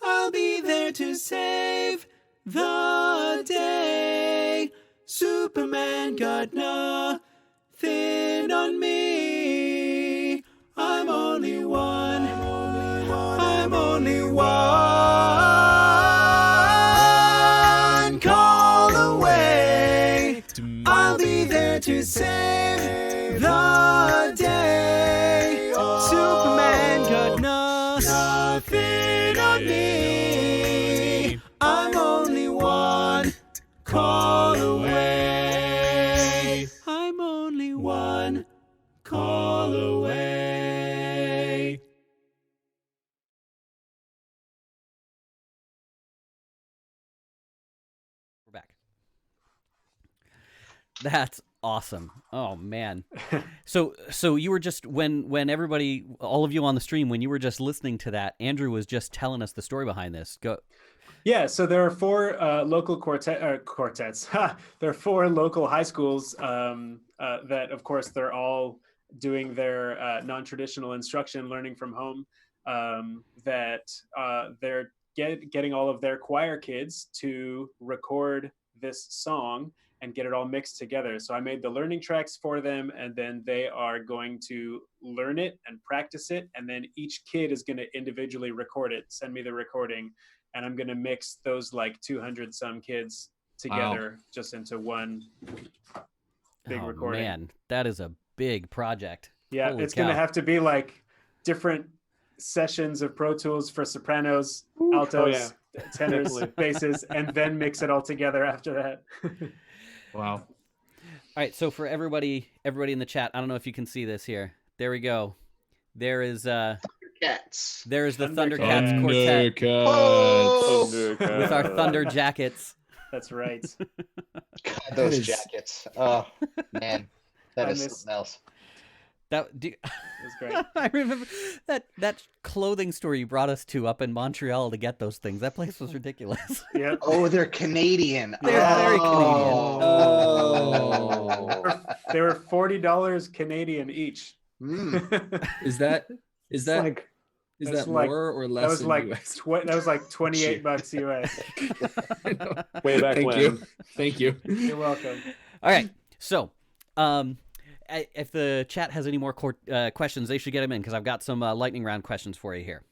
I'll be there to save the day. Superman got nothing on me. I'm only one. I'm only one call away. I'll be there to save the day. Superman got nothing on me. I'm only one call away. I'm only one call away. We're back. That's awesome. Oh man. So you were just when everybody, all of you on the stream, when you were just listening to that, Andrew was just telling us the story behind this. Go. Yeah, so there are four local quartets. There are four local high schools that, of course, they're all doing their non-traditional instruction, learning from home. That they're getting all of their choir kids to record this song and get it all mixed together. So I made the learning tracks for them, and then they are going to learn it and practice it, and then each kid is going to individually record it, send me the recording, and I'm going to mix those like 200 some kids together just into one big recording. Man, that is a big project. Yeah, Holy it's cow. going to have to be like different sessions of Pro Tools for sopranos, altos, tenors, basses, and then mix it all together after that. Wow. All right, so for everybody in the chat, I don't know if you can see this here. There we go. There is Cats. there is the Thundercats Quartet Thundercats. with our thunder jackets. That's right. God, those jackets. Oh man, that I is miss- something else. That was great. I remember that clothing store you brought us to up in Montreal to get those things. That place was ridiculous. Yep. Oh, they're Canadian. They're very Canadian. Oh. They were $40 Canadian each. Is that like, is that's that like- more or less That was in like US? that was like $28 US. Way back Thank when. you. Thank you. You're welcome. All right, so if the chat has any more questions, they should get them in because I've got some lightning round questions for you here.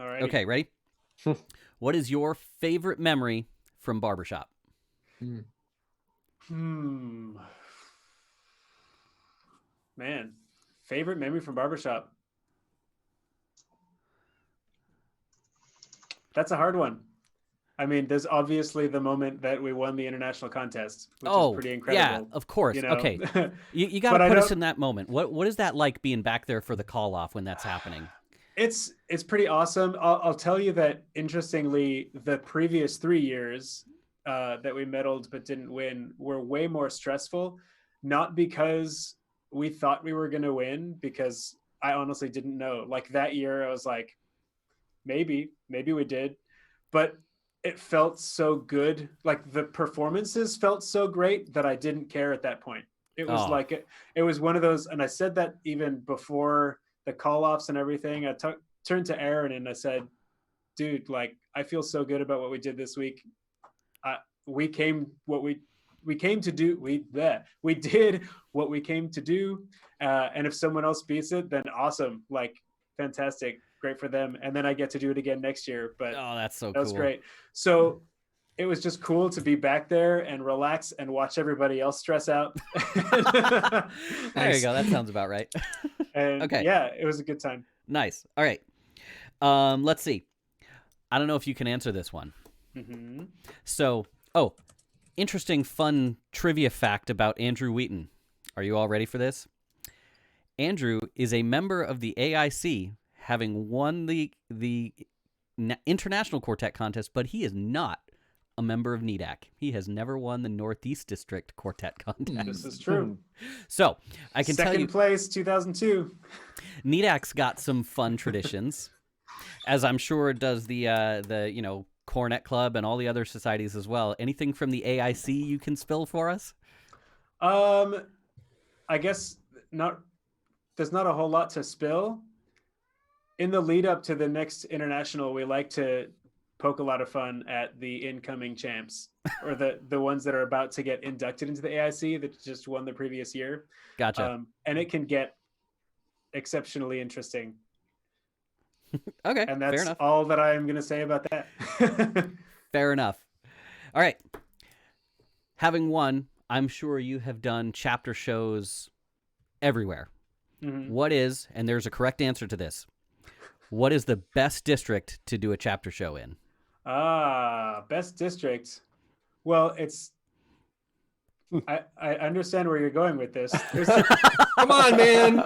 All right. Okay, ready? What is your favorite memory from barbershop? Man, favorite memory from barbershop. That's a hard one. I mean, there's obviously the moment that we won the international contest, which is pretty incredible. Yeah, of course. You know? Okay, you got to put us in that moment. What is that like being back there for the call off when that's happening? It's pretty awesome. I'll tell you that, interestingly, the previous 3 years that we medaled but didn't win were way more stressful, not because we thought we were going to win, because I honestly didn't know. Like that year, I was like, maybe we did. But it felt so good. Like the performances felt so great that I didn't care at that point. It was like it was one of those, and I said that even before the call-offs and everything. I turned to Aaron and I said, dude, like, I feel so good about what we did this week. We came to do. We did what we came to do. And if someone else beats it, then awesome. Like, fantastic. Great for them. And then I get to do it again next year. But that's so cool. That was great. So it was just cool to be back there and relax and watch everybody else stress out. There you go. That sounds about right. And okay. Yeah, it was a good time. Nice. All right. Let's see. I don't know if you can answer this one. Mm-hmm. So, interesting, fun trivia fact about Andrew Wheaton. Are you all ready for this? Andrew is a member of the AIC, having won the International Quartet Contest, but he is not a member of NEDAC. He has never won the Northeast District Quartet Contest. This is true. So, I can tell you... Second place, 2002. NEDAC's got some fun traditions, as I'm sure does the Cornet Club and all the other societies as well. Anything from the AIC you can spill for us? I guess not. There's not a whole lot to spill. In the lead up to the next international, we like to poke a lot of fun at the incoming champs, or the ones that are about to get inducted into the AIC that just won the previous year. Gotcha. And it can get exceptionally interesting. Okay, and that's fair enough. all that I'm going to say about that. Fair enough. All right. Having won, I'm sure you have done chapter shows everywhere. Mm-hmm. What is, and there's a correct answer to this, what is the best district to do a chapter show in? Best district. Well, it's... I understand where you're going with this. Come on, man.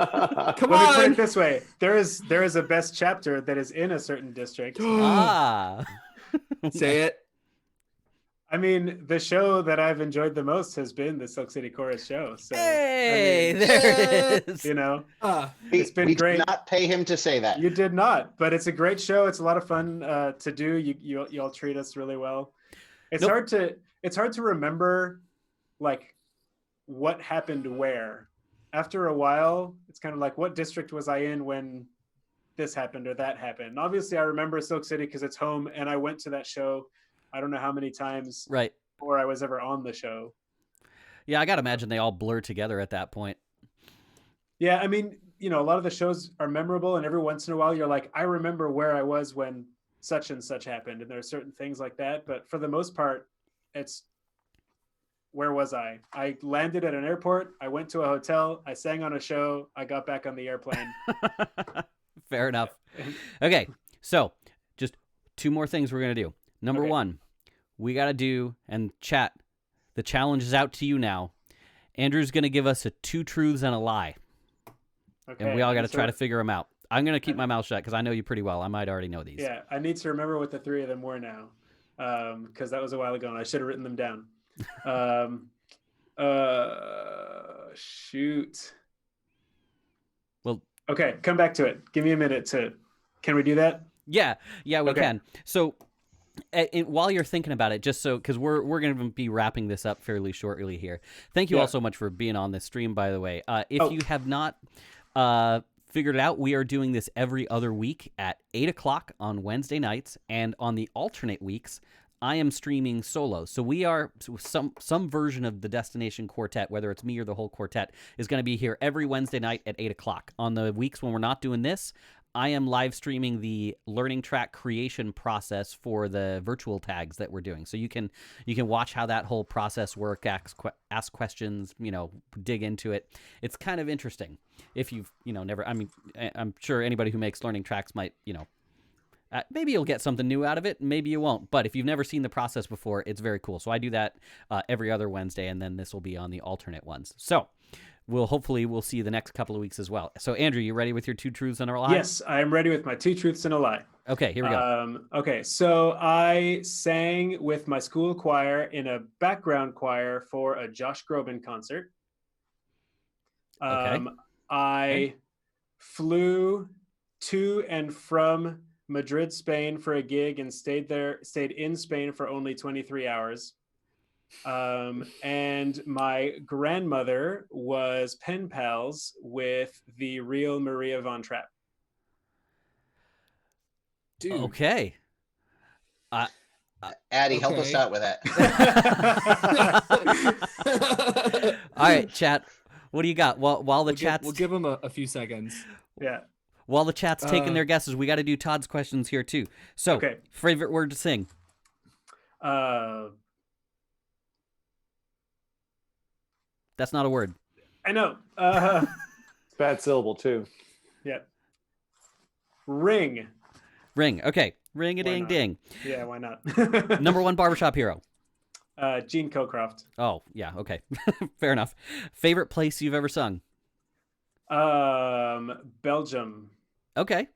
Come Let me put on. it this way. There is a best chapter that is in a certain district. Say it. I mean, the show that I've enjoyed the most has been the Silk City Chorus show. So, hey, there it is. You know, it's been we great. Did not pay him to say that. You did not, but it's a great show. It's a lot of fun to do. You all treat us really well. It's hard to remember, like, what happened where. After a while, it's kind of like, what district was I in when this happened or that happened? And obviously, I remember Silk City because it's home, and I went to that show. I don't know how many times before I was ever on the show. Yeah, I got to imagine they all blur together at that point. Yeah, I mean, a lot of the shows are memorable, and every once in a while you're like, I remember where I was when such and such happened, and there are certain things like that. But for the most part, it's, where was I? I landed at an airport, I went to a hotel, I sang on a show, I got back on the airplane. Fair enough. Okay, so just two more things we're going to do. Number one, we got to do, and chat, the challenge is out to you now. Andrew's going to give us a 2 truths and a lie. Okay. And we all got to try to figure them out. I'm going to keep my mouth shut because I know you pretty well. I might already know these. Yeah, I need to remember what the 3 of them were now, because that was a while ago and I should have written them down. Shoot. Well, okay, come back to it. Give me a minute to... Can we do that? Yeah, we can. So... while you're thinking about it, just so, because we're going to be wrapping this up fairly shortly here. Thank you all so much for being on this stream, by the way. If you have not figured it out, we are doing this every other week at 8 o'clock on Wednesday nights, and on the alternate weeks, I am streaming solo. So we are, some version of the Destination Quartet, whether it's me or the whole quartet, is going to be here every Wednesday night at 8 o'clock. On the weeks when we're not doing this, I am live streaming the learning track creation process for the virtual tags that we're doing. So you can watch how that whole process works, ask questions, dig into it. It's kind of interesting. If you've, never, I mean, I'm sure anybody who makes learning tracks might, maybe you'll get something new out of it. Maybe you won't. But if you've never seen the process before, it's very cool. So I do that every other Wednesday, and then this will be on the alternate ones. So we'll see you the next couple of weeks as well. So Andrew, you ready with your 2 truths and a lie? Yes, I am ready with my 2 truths and a lie. Okay, here we go. Okay, so I sang with my school choir in a background choir for a Josh Groban concert. I flew to and from Madrid, Spain for a gig and stayed in Spain for only 23 hours. And my grandmother was pen pals with the real Maria von Trapp. Dude. Okay. Addie, help us out with that. All right, chat. What do you got? While the chat's we'll give them a few seconds. Yeah. While the chat's taking their guesses, we got to do Todd's questions here too. So, favorite word to sing? That's not a word. I know. It's bad syllable too. Yeah. Ring. Okay. Ring a ding ding. Yeah, why not? Number one barbershop hero. Gene Cocroft. Oh, yeah, okay. Fair enough. Favorite place you've ever sung? Belgium. Okay.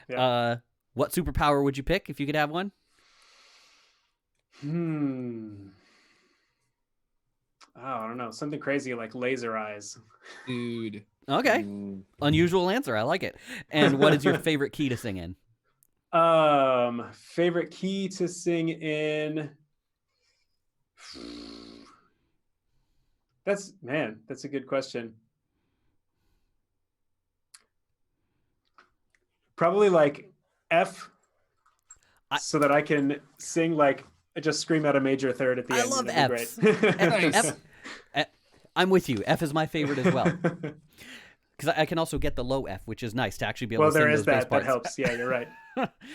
Yeah. What superpower would you pick if you could have one? Oh, I don't know. Something crazy like laser eyes. Dude. Okay. Unusual answer. I like it. And what is your favorite key to sing in? Favorite key to sing in. That's a good question. Probably like F, so that I can sing like just scream out a major third at the end. I love F's. F. I'm with you. F is my favorite as well. Because I can also get the low F, which is nice to actually be able to sing those bass parts. That helps. Yeah, you're right.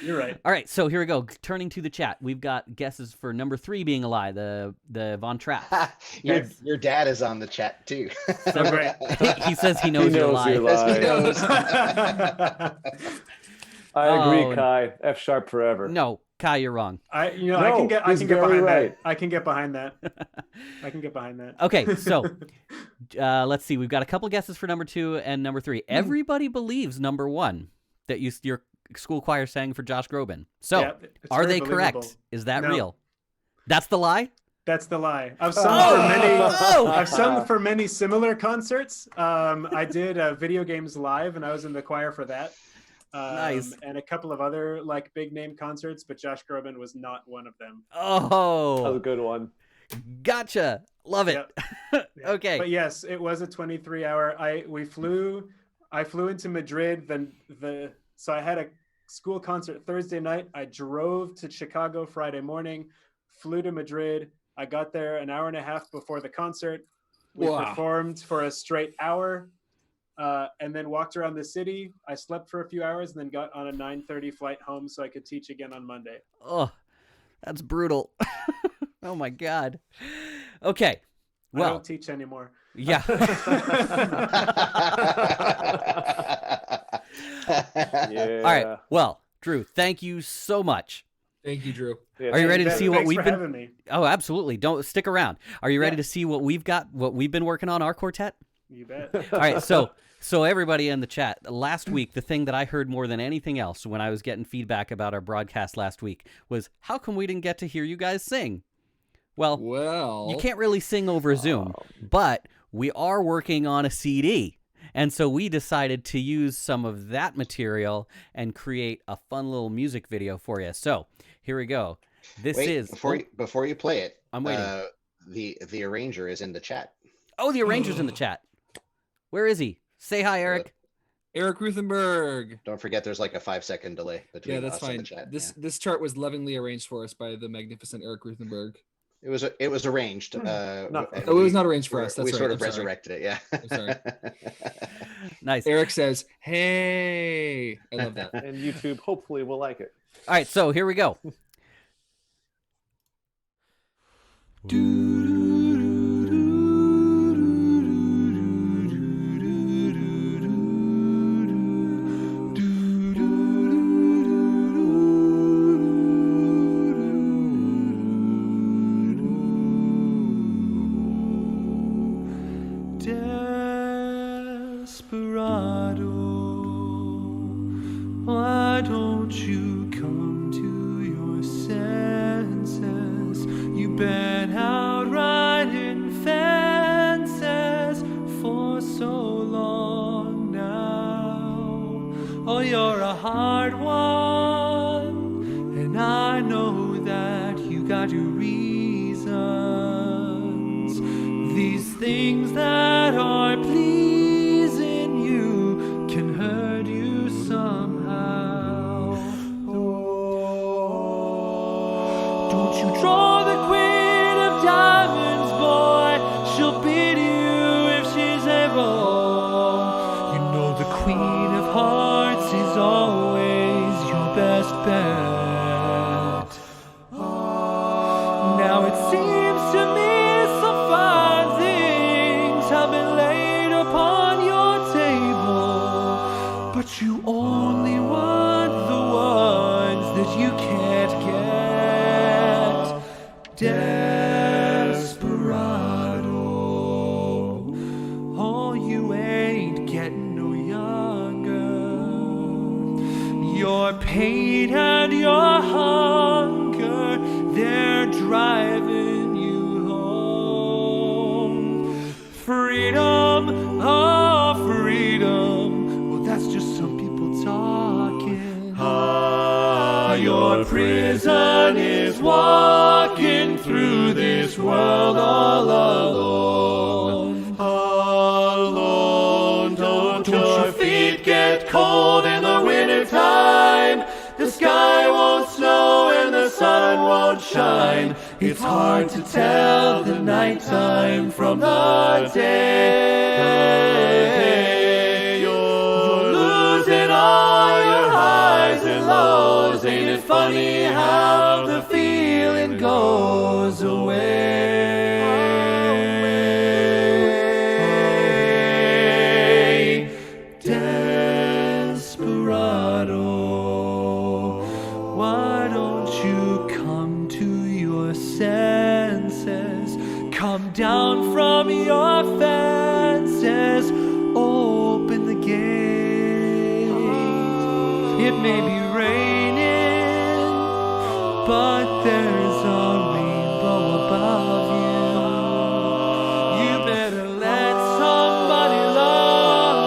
You're right. All right, so here we go. Turning to the chat, we've got guesses for number 3 being a lie, the Von Trapp. Your dad is on the chat too. So great. He says he knows your lie. He knows. I agree, Kai. F sharp forever. No, Kai, you're wrong. I can get behind that. I can get behind that. Okay, so let's see. We've got a couple guesses for number 2 and number 3. Everybody believes number 1 that your school choir sang for Josh Groban. So, yeah, are they correct? Is that real? That's the lie? That's the lie. I've sung for many similar concerts. I did Video Games Live, and I was in the choir for that. Nice. And a couple of other like big name concerts, but Josh Groban was not one of them. Oh, that was a good one. Gotcha. Love it. Yep. Okay. But yes, it was a 23-hour. I flew into Madrid. So I had a school concert Thursday night. I drove to Chicago Friday morning, flew to Madrid. I got there an hour and a half before the concert. We performed for a straight hour. And then walked around the city. I slept for a few hours and then got on a 9:30 flight home so I could teach again on Monday. Oh, that's brutal. Oh my God. Okay. Well, I don't teach anymore. Yeah. Yeah. All right. Well, Drew, thank you so much. Thank you, Drew. Yeah, Are you ready to see what Thanks we've for been? having me. Oh, absolutely. Don't stick around. Are you ready to see what we've been working on our quartet? You bet. All right, so everybody in the chat, last week, the thing that I heard more than anything else when I was getting feedback about our broadcast last week was, how come we didn't get to hear you guys sing? Well, you can't really sing over Zoom, but we are working on a CD. And so we decided to use some of that material and create a fun little music video for you. So here we go. Before you play it, I'm waiting. The arranger is in the chat. Oh, the arranger's in the chat. Where is he? Say hi, Eric. Eric Ruthenberg. Don't forget, there's like a 5-second delay between us and the chat. This chart was lovingly arranged for us by the magnificent Eric Ruthenberg. It was arranged. It was not arranged for us. That's we right. sort of resurrected it. Yeah. I'm sorry. Nice. Eric says, "Hey," I love that. And YouTube hopefully will like it. All right, so here we go. Why don't you come to your senses? You've been out riding fences for so long now. Oh, you're a hard one. things that are pleasing you can hurt you somehow. Don't you draw the queen of diamonds, boy. She'll beat you if she's able. You know the queen of hearts is always your best bet. Now it seems to me some fine things have been laid upon your table, but you only want the ones that you can't get. Desperado, oh, you ain't getting no younger. Your pain and your hunger, they're driving you home. Freedom, oh, freedom. Well, that's just some people talking. Ah, your prison is walking through this world all alone. Alone, don't your feet get cold in the wintertime? The sky won't snow and the sun won't shine. It's hard to tell the nighttime from the day. You're losing all your highs and lows. Ain't it funny how the feeling goes away? Desperado, why don't you come to your senses? Come down from your fences, open the gate. It may be raining, but there's a rainbow above you. You better let somebody love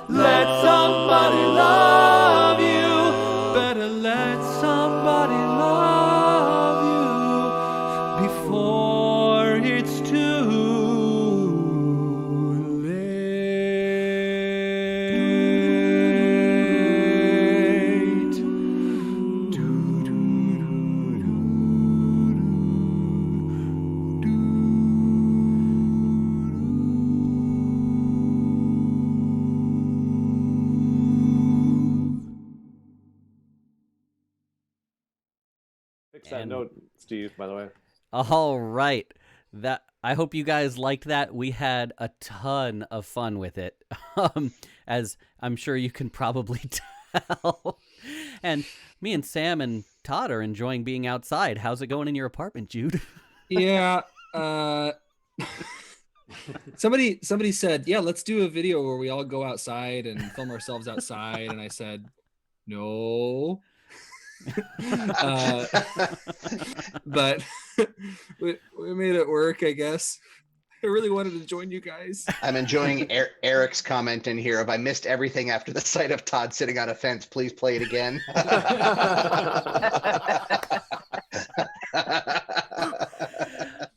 you. Let somebody love you. Better let somebody love you before it's too late. Fix that And- note, Steve, by the way. All right. That I hope you guys liked that. We had a ton of fun with it, as I'm sure you can probably tell. And me and Sam and Todd are enjoying being outside. How's it going in your apartment, Jude? Yeah. Somebody said, yeah, let's do a video where we all go outside and film ourselves outside. And I said, no. But we made it work, I guess. I really wanted to join you guys. I'm enjoying Eric's comment in here of I missed everything after the sight of Todd sitting on a fence. Please play it again.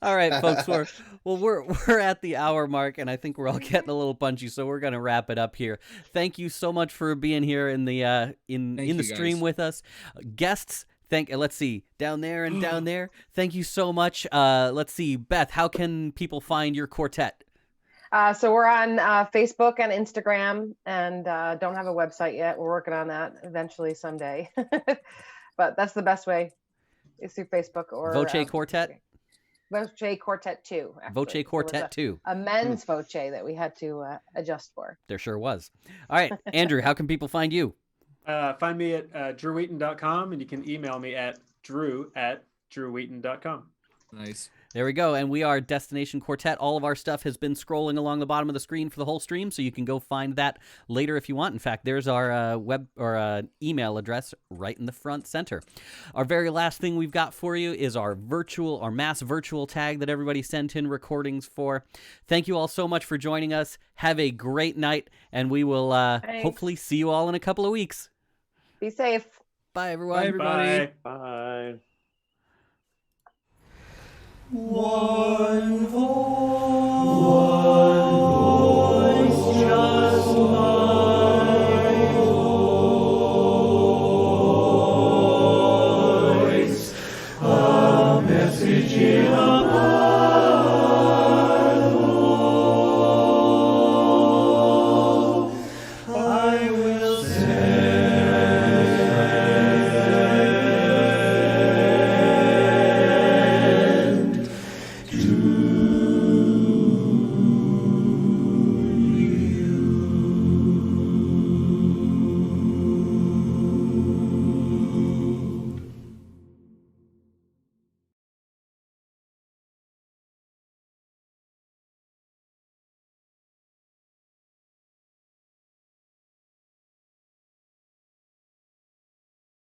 All right, folks. We're at the hour mark, and I think we're all getting a little punchy, so we're gonna wrap it up here. Thank you so much for being here in the in the stream guys. with us, guests. Let's see, down there and down there. Thank you so much. Let's see, Beth. How can people find your quartet? So we're on Facebook and Instagram, and don't have a website yet. We're working on that eventually someday. But that's the best way, is through Facebook or Voce Quartet. Voce Quartet 2. Actually. Voce Quartet 2. A men's Voce that we had to adjust for. There sure was. All right, Andrew. How can people find you? Find me at drewwheaton.com, and you can email me at drew@drewwheaton.com. Nice. There we go. And we are Destination Quartet. All of our stuff has been scrolling along the bottom of the screen for the whole stream, so you can go find that later if you want. In fact, there's our web or email address right in the front center. Our very last thing we've got for you is our mass virtual tag that everybody sent in recordings for. Thank you all so much for joining us. Have a great night, and we will hopefully see you all in a couple of weeks. Be safe. Bye, everyone. Bye, everybody. Bye. One voice. Quartet.